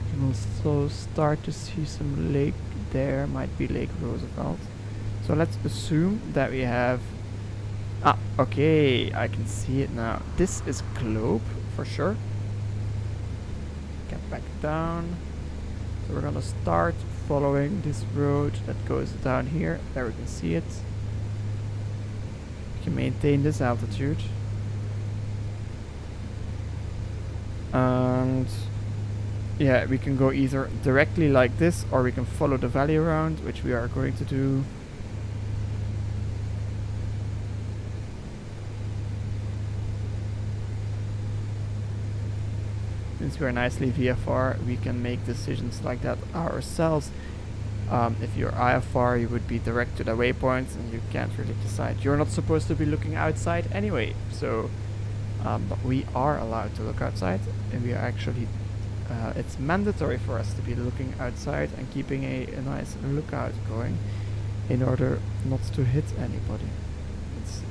We can also start to see some lake there, might be Lake Roosevelt. So let's assume that we have... Ah, okay, I can see it now. This is Globe, for sure. Get back down. So we're gonna start following this road that goes down here. There we can see it. We can maintain this altitude. And yeah, we can go either directly like this, or we can follow the valley around, which we are going to do. Since we're nicely VFR, we can make decisions like that ourselves. If you're IFR, you would be direct to the waypoints and you can't really decide. You're not supposed to be looking outside anyway, so but we are allowed to look outside, and we are actually it's mandatory for us to be looking outside and keeping a nice lookout going in order not to hit anybody. It's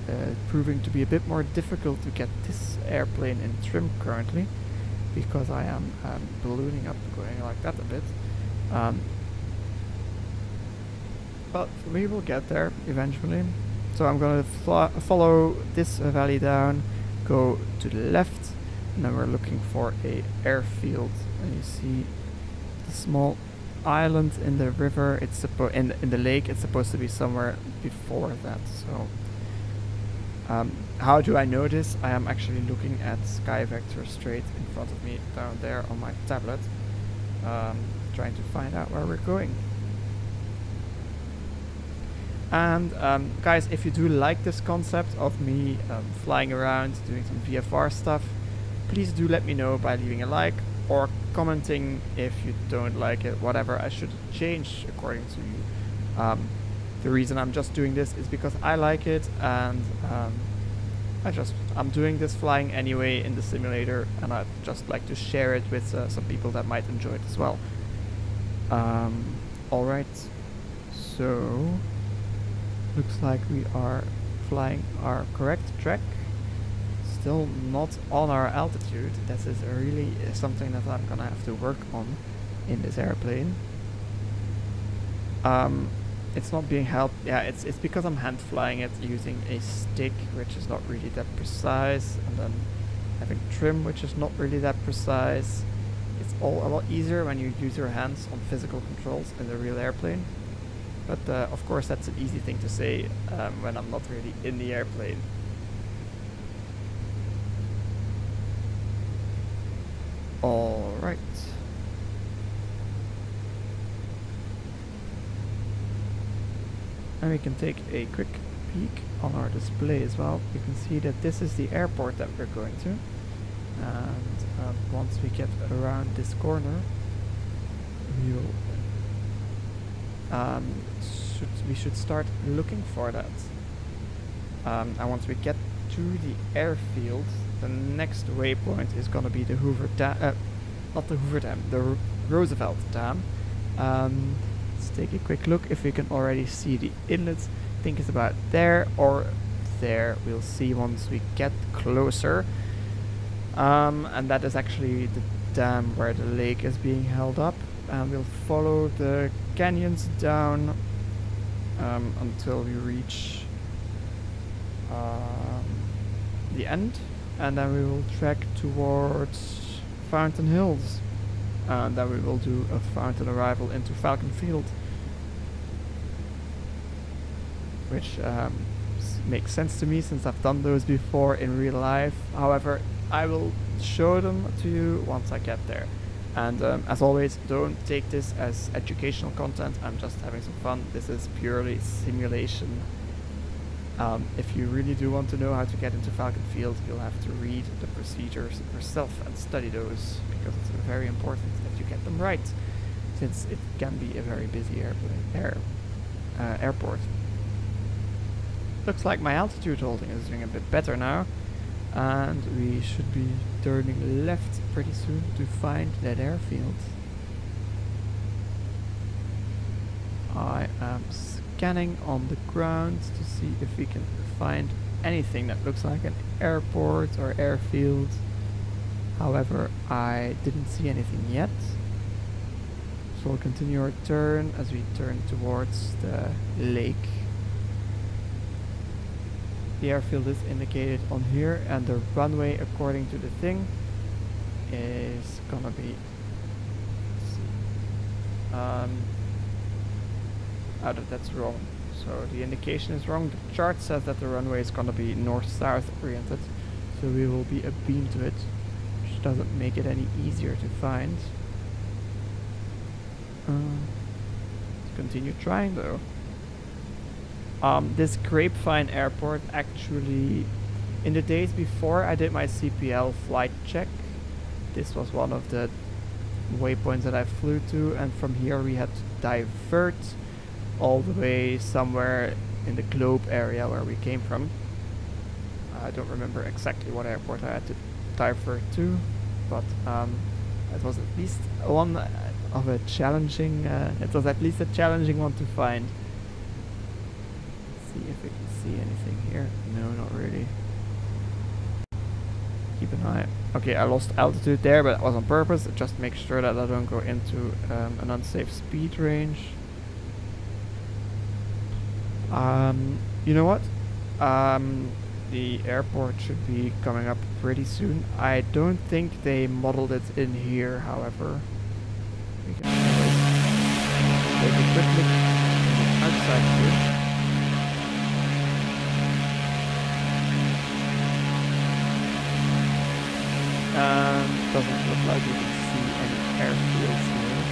proving to be a bit more difficult to get this airplane in trim currently, because I am ballooning up, going like that a bit. but we will get there eventually. So I'm gonna follow this valley down, go to the left, and then we're looking for a airfield. And you see the small island in the river. It's in the lake. It's supposed to be somewhere before that. So how do I know this? I am actually looking at Sky Vector straight in front of me down there on my tablet, trying to find out where we're going. And guys, if you do like this concept of me flying around doing some VFR stuff, please do let me know by leaving a like or commenting if you don't like it, whatever I should change according to you. The reason I'm just doing this is because I like it, and I'm doing this flying anyway in the simulator, and I'd just like to share it with some people that might enjoy it as well. Alright, so looks like we are flying our correct track. Still not on our altitude. This is really something that I'm gonna have to work on in this airplane. It's not being helped. Yeah, it's because I'm hand flying it using a stick, which is not really that precise, and then having trim, which is not really that precise. It's all a lot easier when you use your hands on physical controls in the real airplane. But of course that's an easy thing to say when I'm not really in the airplane. Alright. And we can take a quick peek on our display as well. You can see that this is the airport that we're going to. And once we get around this corner, we should start looking for that. And once we get to the airfield, the next waypoint is gonna be the Hoover Dam, not the Hoover Dam, the Roosevelt Dam. Let's take a quick look if we can already see the inlet. I think it's about there or there. We'll see once we get closer. And that is actually the dam where the lake is being held up. And we'll follow the canyons down until we reach the end, and then we will trek towards Fountain Hills, and then we will do a fountain arrival into Falcon Field, which makes sense to me since I've done those before in real life. However, I will show them to you once I get there. And as always, don't take this as educational content. I'm just having some fun. This is purely simulation. If you really do want to know how to get into Falcon Field, you'll have to read the procedures yourself and study those, because it's very important that you get them right, since it can be a very busy airport. Looks like my altitude holding is doing a bit better now, and we should be turning left pretty soon to find that airfield. I am scanning on the ground to see if we can find anything that looks like an airport or airfield. However, I didn't see anything yet. So we'll continue our turn as we turn towards the lake. The airfield is indicated on here, and the runway, according to the thing, is gonna be, that's wrong. So the indication is wrong. The chart says that the runway is gonna be north-south oriented, so we will be abeam to it, which doesn't make it any easier to find. Let's continue trying though. This Grapevine Airport, actually, in the days before I did my CPL flight check, this was one of the waypoints that I flew to, and from here we had to divert all the way somewhere in the Globe area where we came from. I don't remember exactly what airport I had to divert to, but it was at least one of a challenging, it was at least a challenging one to find. See if we can see anything here. No, not really. Keep an eye. Okay, I lost altitude there, but that was on purpose. Just make sure that I don't go into an unsafe speed range. You know what? The airport should be coming up pretty soon. I don't think they modeled it in here, however. We can always take a quick look outside here. Doesn't look like you can see any airfields here.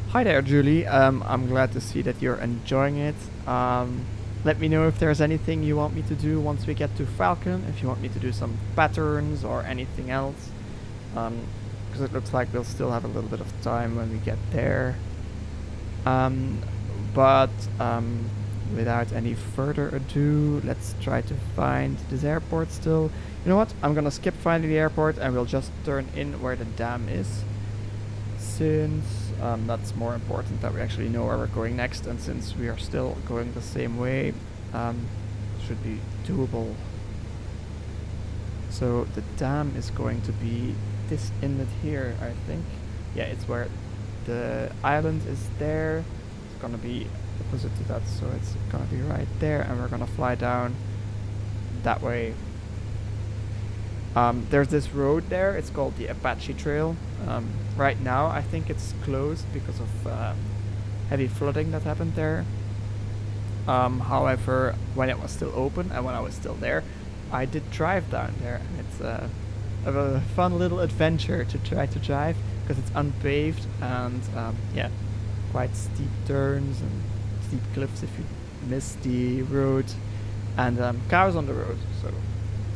Hi there, Julie. I'm glad to see that you're enjoying it. Let me know if there's anything you want me to do once we get to Falcon, if you want me to do some patterns or anything else. Because it looks like we'll still have a little bit of time when we get there. But without any further ado, let's try to find this airport still. You know what? I'm gonna skip finding the airport and we'll just turn in where the dam is. Since that's more important that we actually know where we're going next, and since we are still going the same way, should be doable. So the dam is going to be this inlet here, I think. Yeah, it's where the island is there. It's gonna be opposite to that, so it's gonna be right there, and we're gonna fly down that way. There's this road there, it's called the Apache Trail. Right now I think it's closed because of heavy flooding that happened there. However, when it was still open and when I was still there, I did drive down there, and it's a fun little adventure to try to drive because it's unpaved and yeah, quite steep turns and steep cliffs if you miss the road, and cows on the road. So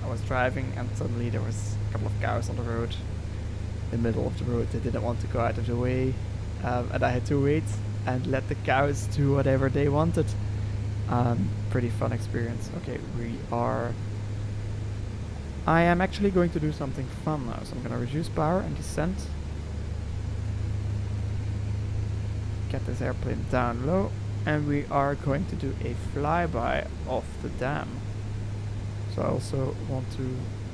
I was driving and suddenly there was a couple of cows on the road, in the middle of the road. They didn't want to go out of the way, and I had to wait and let the cows do whatever they wanted. Pretty fun experience. Okay, I am actually going to do something fun now, so I'm going to reduce power and descend. Get this airplane down low, and we are going to do a flyby of the dam. So I also want to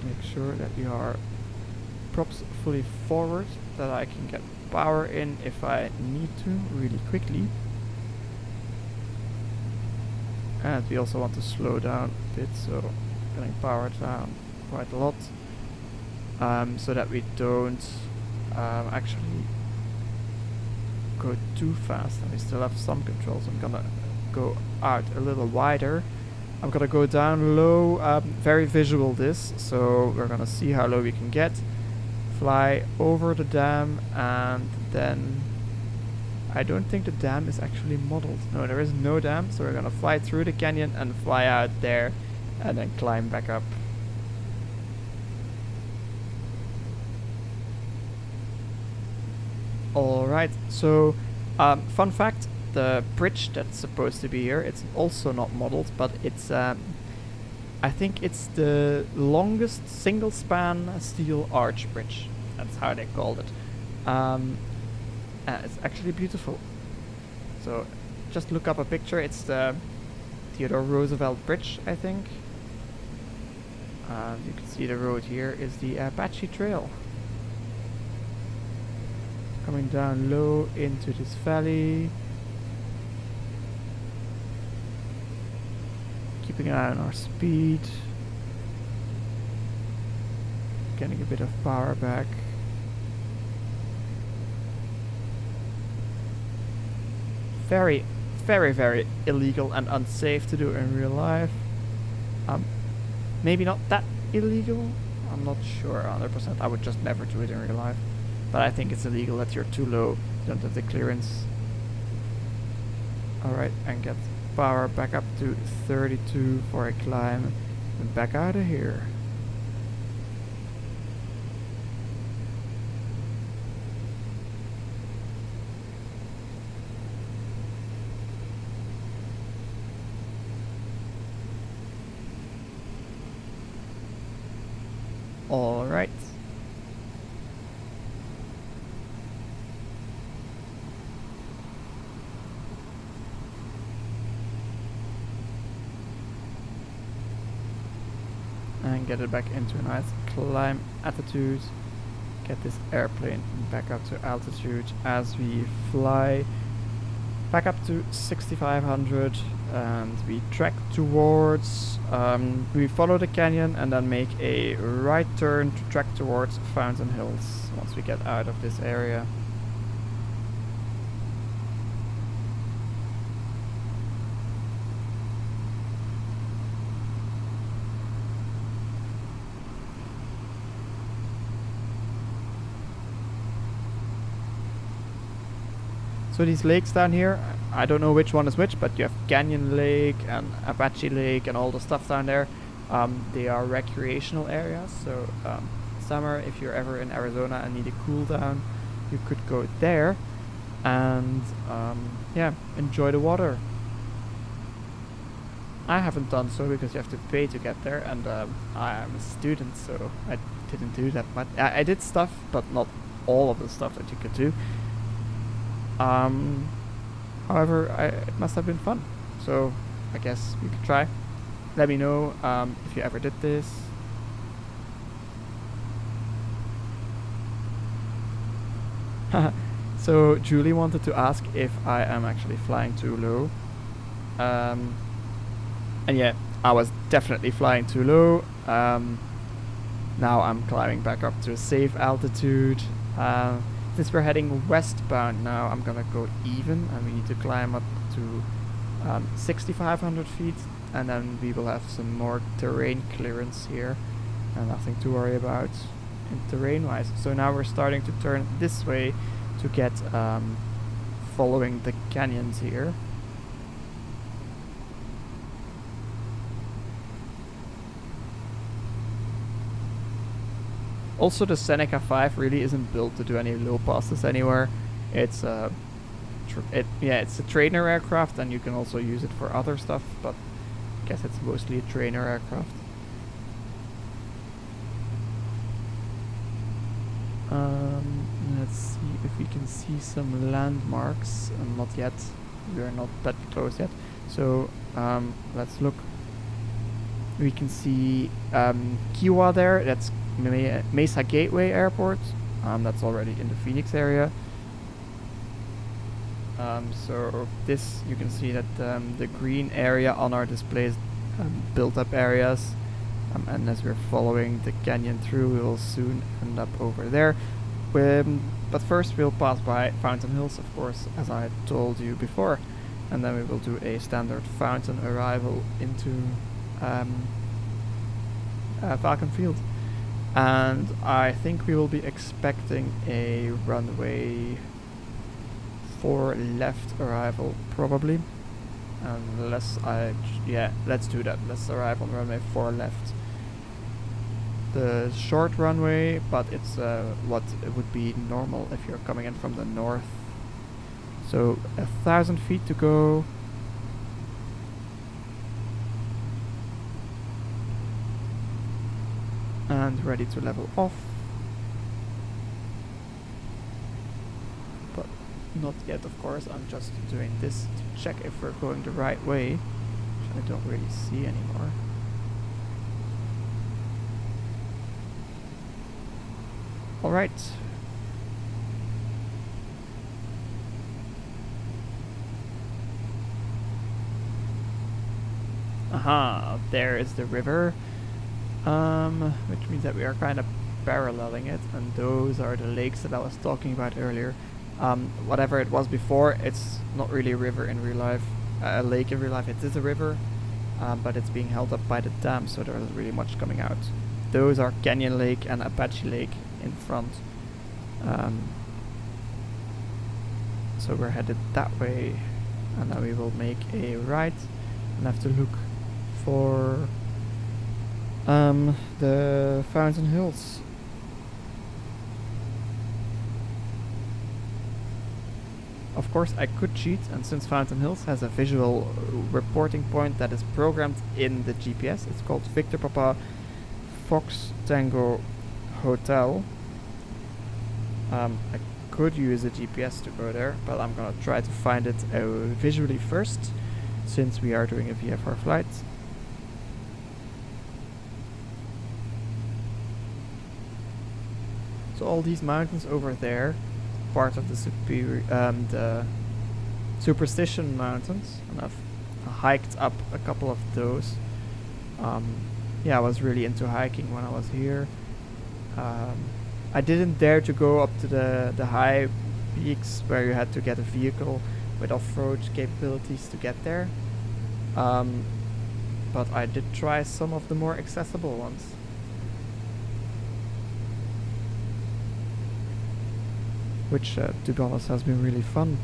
make sure that we are props fully forward, that I can get power in if I need to really quickly. And we also want to slow down a bit, so getting power down quite a lot, so that we don't actually go too fast and we still have some control. So I'm gonna go out a little wider. I'm gonna go down low, very visual this, so we're gonna see how low we can get. Fly over the dam, and then I don't think the dam is actually modeled. No, there is no dam, so we're gonna fly through the canyon and fly out there and then climb back up. Alright, so fun fact, the bridge that's supposed to be here, it's also not modeled, but it's I think it's the longest single span steel arch bridge. That's how they called it. It's actually beautiful. So just look up a picture. It's the Theodore Roosevelt Bridge, I think. You can see the road here is the Apache Trail. Coming down low into this valley. Keeping an eye on our speed. Getting a bit of power back. Very, very, very illegal and unsafe to do in real life. Maybe not that illegal. I'm not sure 100%. I would just never do it in real life. But I think it's illegal that you're too low. You don't have the clearance. Alright, and get power back up to 32 for a climb. And back out of here. Alright. And get it back into a nice climb attitude. get this airplane back up to altitude as we fly back up to 6,500, and we trek towards, we follow the canyon and then make a right turn to trek towards Fountain Hills once we get out of this area. So these lakes down here, I don't know which one is which, but you have Canyon Lake and Apache Lake and all the stuff down there. They are recreational areas, so summer, if you're ever in Arizona and need a cool down, you could go there and yeah, enjoy the water. I haven't done so because you have to pay to get there, and I am a student, so I didn't do that much. I did stuff, but not all of the stuff that you could do. However, it must have been fun, so I guess you could try. Let me know if you ever did this. So Julie wanted to ask if I am actually flying too low. And yeah, I was definitely flying too low. Now I'm climbing back up to a safe altitude. Since we're heading westbound now, I'm gonna go even, and we need to climb up to 6,500 feet, and then we will have some more terrain clearance here, and nothing to worry about in terrain-wise. So now we're starting to turn this way to get following the canyons here. Also, the Seneca 5 really isn't built to do any low passes anywhere. It's it's a trainer aircraft, and you can also use it for other stuff, but I guess it's mostly a trainer aircraft. Let's see if we can see some landmarks. Not yet. We are not that close yet. So let's look. We can see Kiwa there. That's Mesa Gateway Airport. That's already in the Phoenix area. So this, you can see that the green area on our display is built up areas. And as we're following the canyon through, we will soon end up over there. But first we'll pass by Fountain Hills, of course, as I told you before. And then we will do a standard fountain arrival into Falcon Field. And I think we will be expecting a runway 4 left arrival, probably. Unless let's do that. Let's arrive on runway 4 left. The short runway, but it's what it would be normal if you're coming in from the north. So 1,000 feet to go. And ready to level off. But not yet, of course. I'm just doing this to check if we're going the right way, which I don't really see anymore. Alright. Aha, there is the river. Which means that we are kind of paralleling it, and those are the lakes that I was talking about earlier. Whatever it was before, it's not really a river in real life, a lake in real life. It is a river, but it's being held up by the dam, so there isn't really much coming out. Those are Canyon Lake and Apache Lake in front. So we're headed that way, and now we will make a right and have to look for the Fountain Hills. Of course, I could cheat, and since Fountain Hills has a visual reporting point that is programmed in the GPS, it's called Victor Papa Fox Tango Hotel. I could use a GPS to go there, but I'm gonna try to find it visually first, since we are doing a VFR flight. So all these mountains over there, part of the Superstition Mountains, and I've hiked up a couple of those. Yeah, I was really into hiking when I was here. I didn't dare to go up to the high peaks where you had to get a vehicle with off-road capabilities to get there. But I did try some of the more accessible ones. Which, to be honest, has been really fun.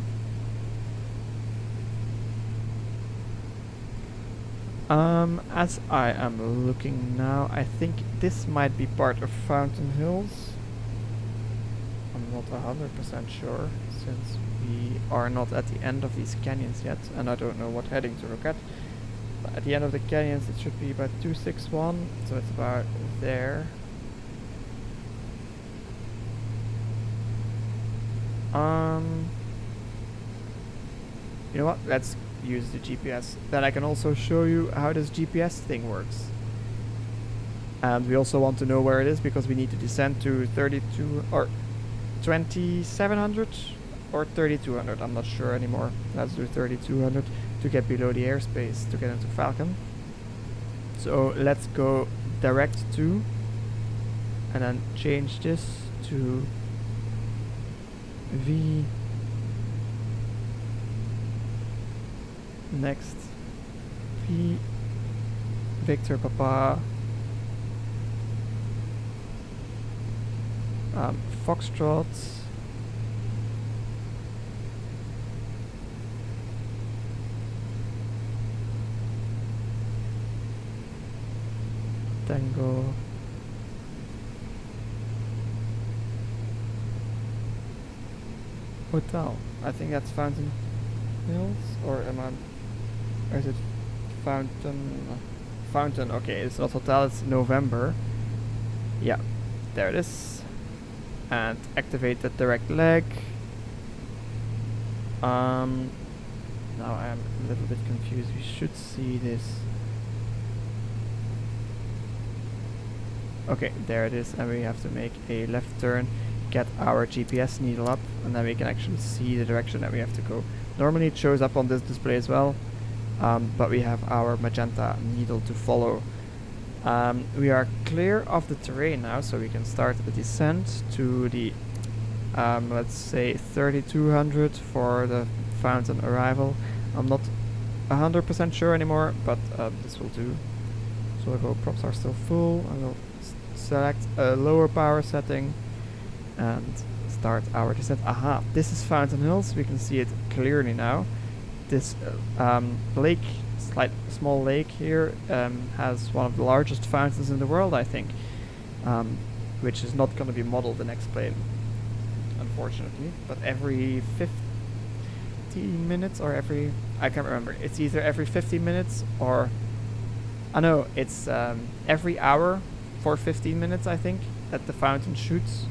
As I am looking now, I think this might be part of Fountain Hills. I'm not 100% sure, since we are not at the end of these canyons yet, and I don't know what heading to look at. But at the end of the canyons it should be about 261, so it's about there. You know what, let's use the GPS. Then I can also show you how this GPS thing works. And we also want to know where it is, because we need to descend to 32 or 2700 or 3200, I'm not sure anymore. Let's do 3200 to get below the airspace to get into Falcon. So let's go direct to, and then change this to V. Next, P, Victor Papa, Foxtrot, Tango, Hotel. I think that's Fountain Hills, or am I? Or is it Fountain? Fountain, okay, it's not Hotel, it's November. Yeah, there it is. And activate the direct leg. Now I am a little bit confused. We should see this. Okay, there it is, and we have to make a left turn, get our GPS needle up, and then we can actually see the direction that we have to go. Normally it shows up on this display as well. But we have our magenta needle to follow. We are clear of the terrain now, so we can start the descent to the, let's say 3200 for the Fountain arrival. I'm not 100% sure anymore, but this will do. So the GoPros are still full. I will select a lower power setting and start our descent. Aha, this is Fountain Hills. We can see it clearly now. This lake, small lake here, has one of the largest fountains in the world, I think, which is not going to be modeled the next plane, unfortunately. But every 15 minutes, or every, I can't remember. It's either every 15 minutes or, I know it's every hour for 15 minutes, I think, that the fountain shoots.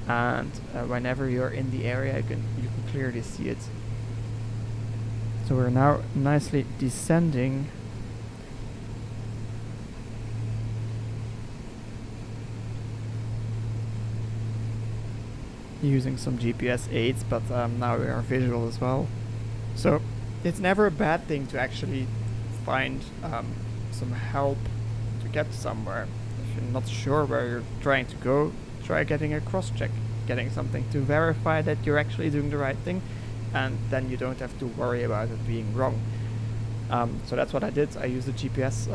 And whenever you're in the area, you can clearly see it. So we're now nicely descending. Using some GPS aids, but now we are visual as well. So it's never a bad thing to actually find some help to get somewhere. If you're not sure where you're trying to go, try getting a cross-check, getting something to verify that you're actually doing the right thing. And then you don't have to worry about it being wrong. So that's what I did. I used the GPS.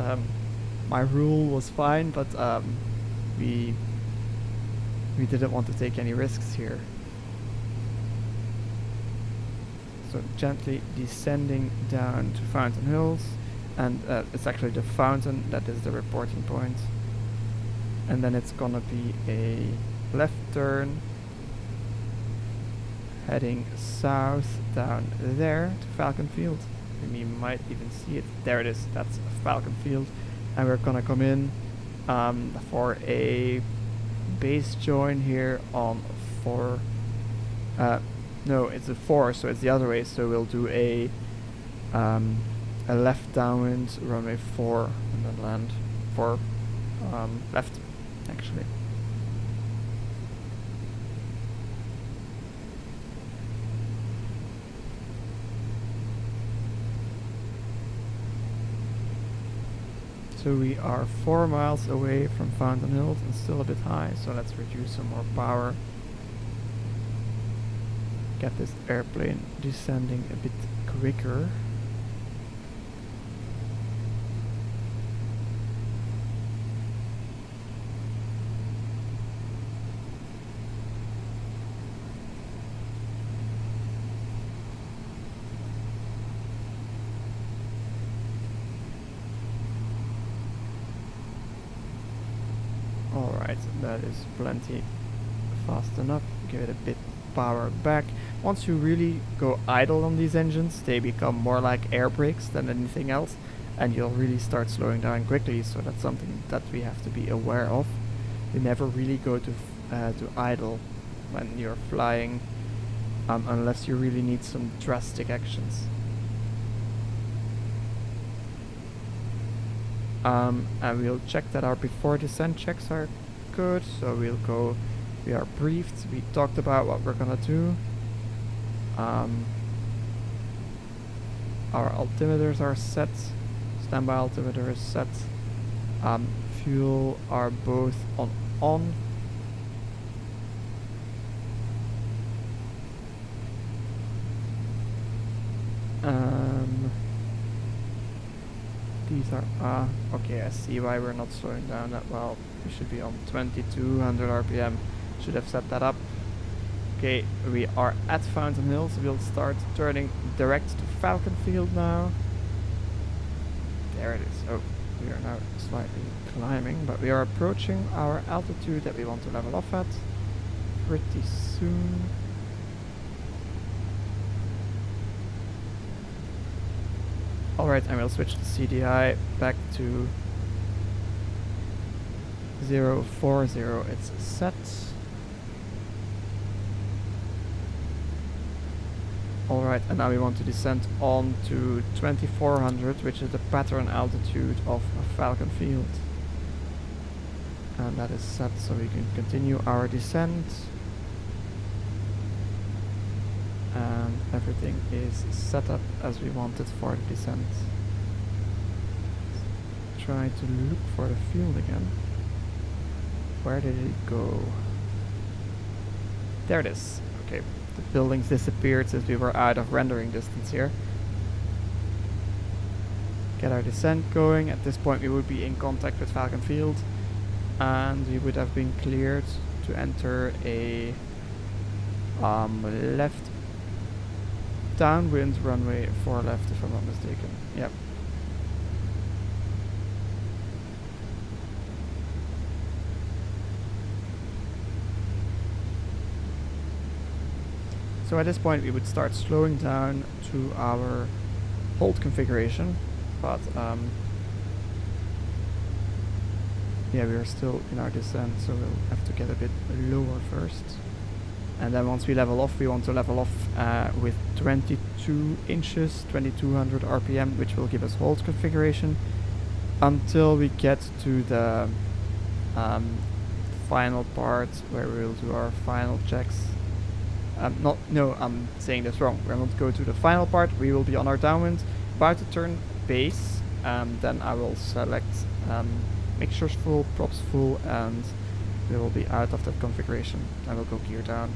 My rule was fine, but we didn't want to take any risks here. So gently descending down to Fountain Hills, and it's actually the fountain that is the reporting point. And then it's gonna be a left turn, heading south down there to Falcon Field. And you might even see it. There it is. That's Falcon Field. And we're gonna come in for a base join here on 4. No, it's a 4, so it's the other way. So we'll do a left downwind runway 4 and then land for left, actually. So we are 4 miles away from Fountain Hills and still a bit high, so let's reduce some more power. Get this airplane descending a bit quicker. Alright, that is plenty fast enough. Give it a bit power back. Once you really go idle on these engines, they become more like air brakes than anything else, and you'll really start slowing down quickly, so that's something that we have to be aware of. You never really go to idle when you're flying, unless you really need some drastic actions. And we'll check that our before descent checks are good, so we'll go, we are briefed, we talked about what we're gonna do. Our altimeters are set, standby altimeter is set, fuel are both on. These are, okay, I see why we're not slowing down that well. We should be on 2200 RPM. Should have set that up. Okay, we are at Fountain Hills. We'll start turning direct to Falcon Field now. There it is. Oh, we are now slightly climbing, but we are approaching our altitude that we want to level off at pretty soon. Alright, and we'll switch the CDI back to 040. It's set. Alright, and now we want to descend on to 2400, which is the pattern altitude of Falcon Field. And that is set, so we can continue our descent. And everything is set up as we wanted for the descent. Try to look for the field again. Where did it go? There it is. Okay, the buildings disappeared since we were out of rendering distance here. Get our descent going. At this point we would be in contact with Falcon Field, and we would have been cleared to enter a left downwind runway 4 left, if I'm not mistaken. Yep. So at this point we would start slowing down to our hold configuration, but yeah, we are still in our descent, so we'll have to get a bit lower first. And then once we level off, we want to level off with 22 inches, 2200 RPM, which will give us hold configuration until we get to the final part where we will do our final checks. I'm saying this wrong. We won't go to the final part. We will be on our downwind, about to turn base. Then I will select mixtures full, props full, and we will be out of that configuration. I will go gear down.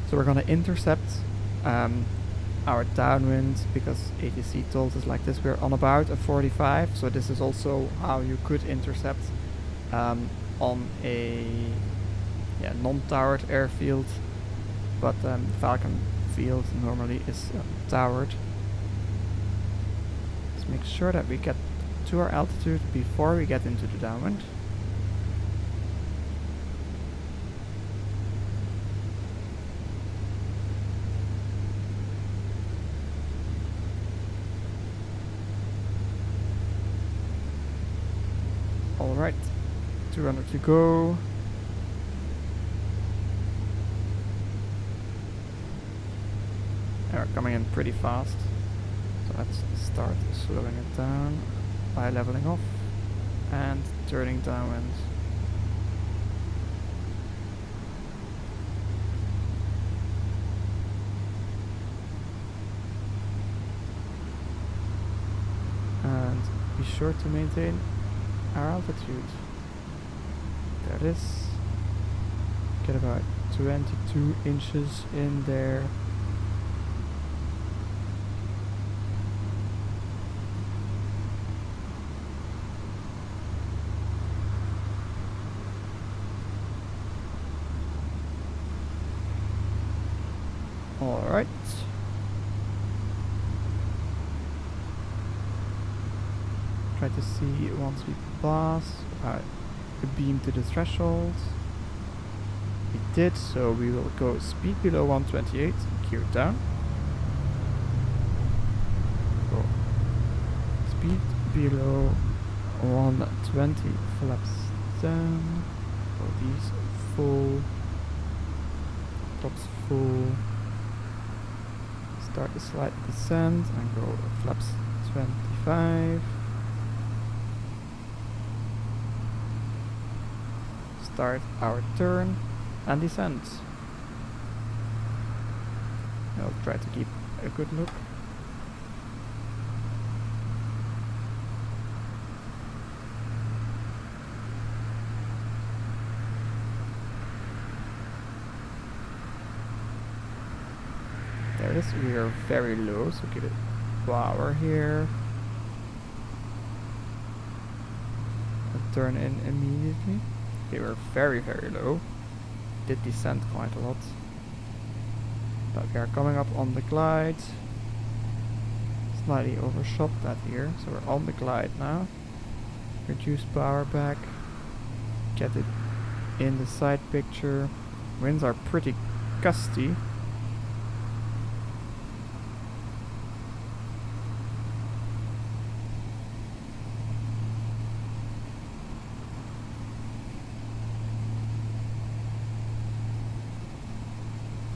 So we're going to intercept our downwind, because ATC told us like this. We're on about a 45, so this is also how you could intercept on a non-towered airfield, but Falcon Field normally is towered. Let's make sure that we get to our altitude before we get into the downwind. Alright, 200 to go. We're coming in pretty fast, so let's start slowing it down by leveling off and turning downwind. sure to maintain our altitude. There it is. Get about 22 inches in there. Alright. Try to see once we pass the beam to the threshold. We did, so we will go speed below 128, gear down. Go speed below 120, flaps down. Go these full, tops full. Start the slight descent and go flaps 25. Start our turn and descend. I'll try to keep a good look. There it is. We are very low, so give it power here. And turn in immediately. Okay, we're very, very low. Did descend quite a lot. But we are coming up on the glide. Slightly overshot that here, so we're on the glide now. Reduce power back. Get it in the side picture. Winds are pretty gusty.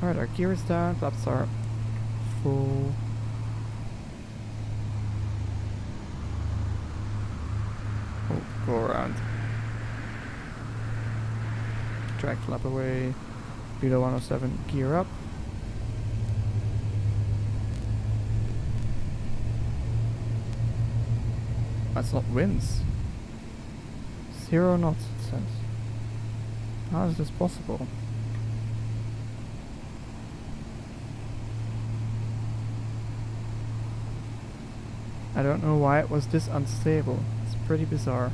Alright, our gear is down, flaps are full. Oh, go around. Drag flap away. Below 107, gear up. That's not winds. 0 knots, it says. How is this possible? I don't know why it was this unstable. It's pretty bizarre.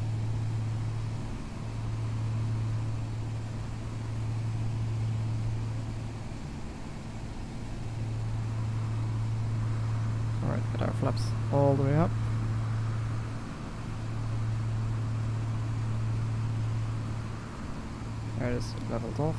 Alright, get our flaps all the way up. There it is, leveled off.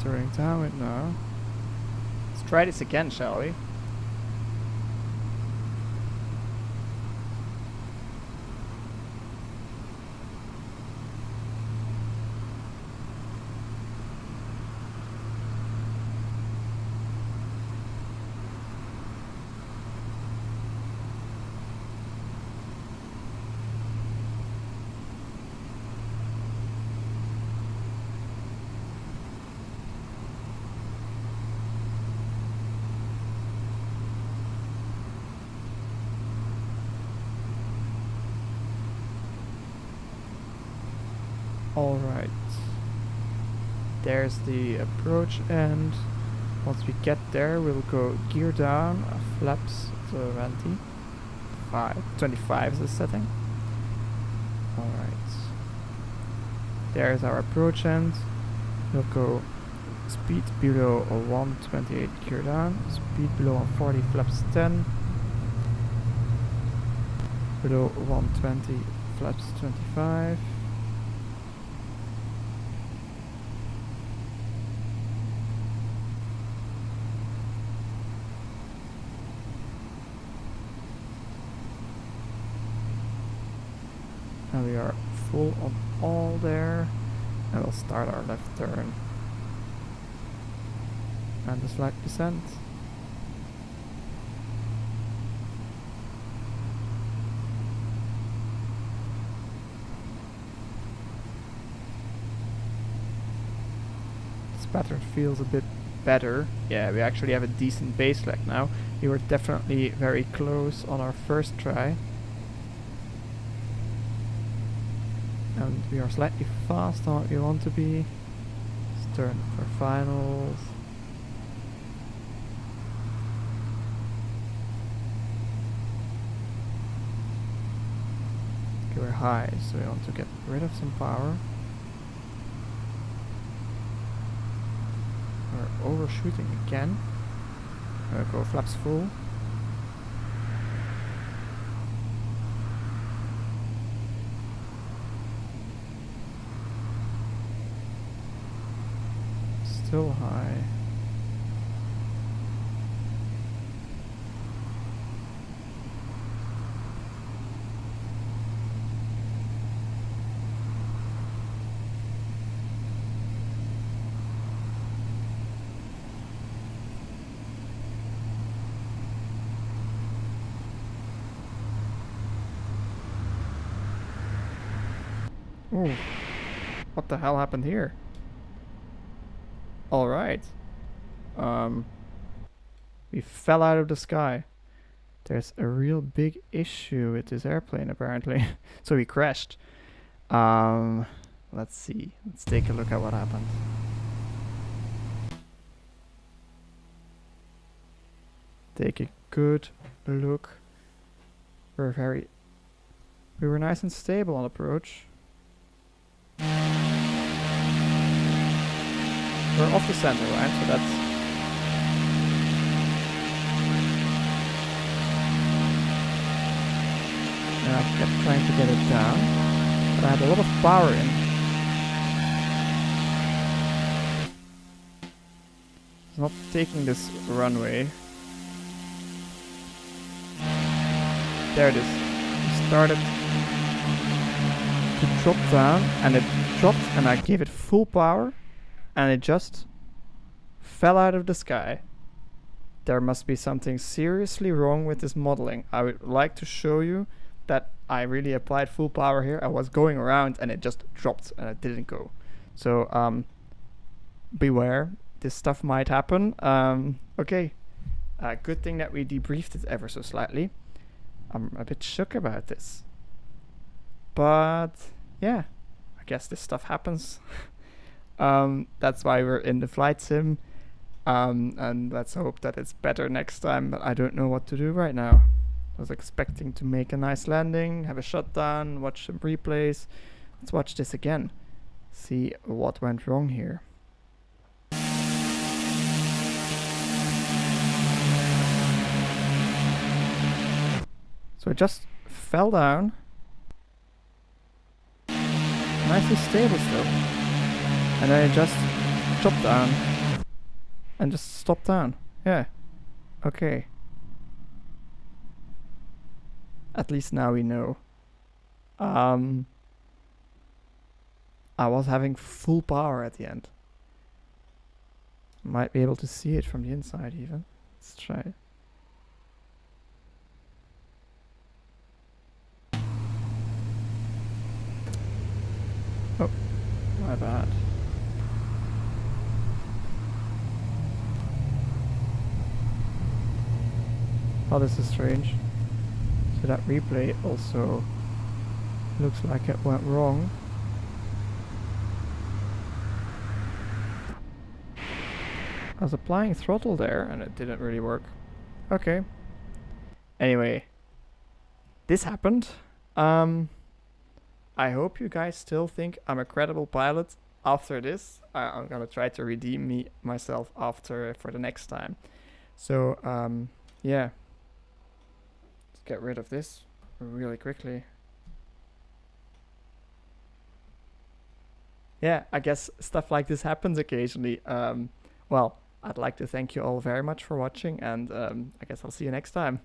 Turning downwind now. Let's try this again, shall we? Alright, there's the approach end. Once we get there, we'll go gear down, flaps 25 is the setting. Alright, there's our approach end. We'll go speed below 128, gear down, speed below 140, flaps 10, below 120, flaps 25. And we are full on all there, and we'll start our left turn and a slight descent. pattern feels a bit better. Yeah, we actually have a decent base leg now. We were definitely very close on our first try. And we are slightly fast on what we want to be. Stern for finals. Okay, we're high, so we want to get rid of some power. We're overshooting again. Go flaps full. Still high. Ooh, what the hell happened here? Alright. We fell out of the sky. There's a real big issue with this airplane apparently. So we crashed. Let's see. Let's take a look at what happened. Take a good look. We were nice and stable on approach. We're off the center, right? So that's... And I kept trying to get it down, but I had a lot of power in. It's not taking this runway. There it is. It started to drop down, and it dropped, and I gave it full power. And it just fell out of the sky. There must be something seriously wrong with this modeling. I would like to show you that I really applied full power here. I was going around and it just dropped and it didn't go. So beware, this stuff might happen. Okay, good thing that we debriefed it ever so slightly. I'm a bit shook about this. But yeah, I guess this stuff happens. That's why we're in the flight sim, and let's hope that it's better next time, but I don't know what to do right now. I was expecting to make a nice landing, have a shutdown, watch some replays. Let's watch this again, see what went wrong here. So it just fell down, nicely stable still. And then it just chopped down and just stopped down. Yeah. Okay. At least now we know. I was having full power at the end. Might be able to see it from the inside even. Let's try it. Oh, my bad. Oh, this is strange. So that replay also looks like it went wrong. I was applying throttle there and it didn't really work. Okay. Anyway, this happened. I hope you guys still think I'm a credible pilot after this. I'm gonna try to redeem myself after for the next time. So yeah. Get rid of this really quickly. Yeah, I guess stuff like this happens occasionally. Well, I'd like to thank you all very much for watching, and I guess I'll see you next time.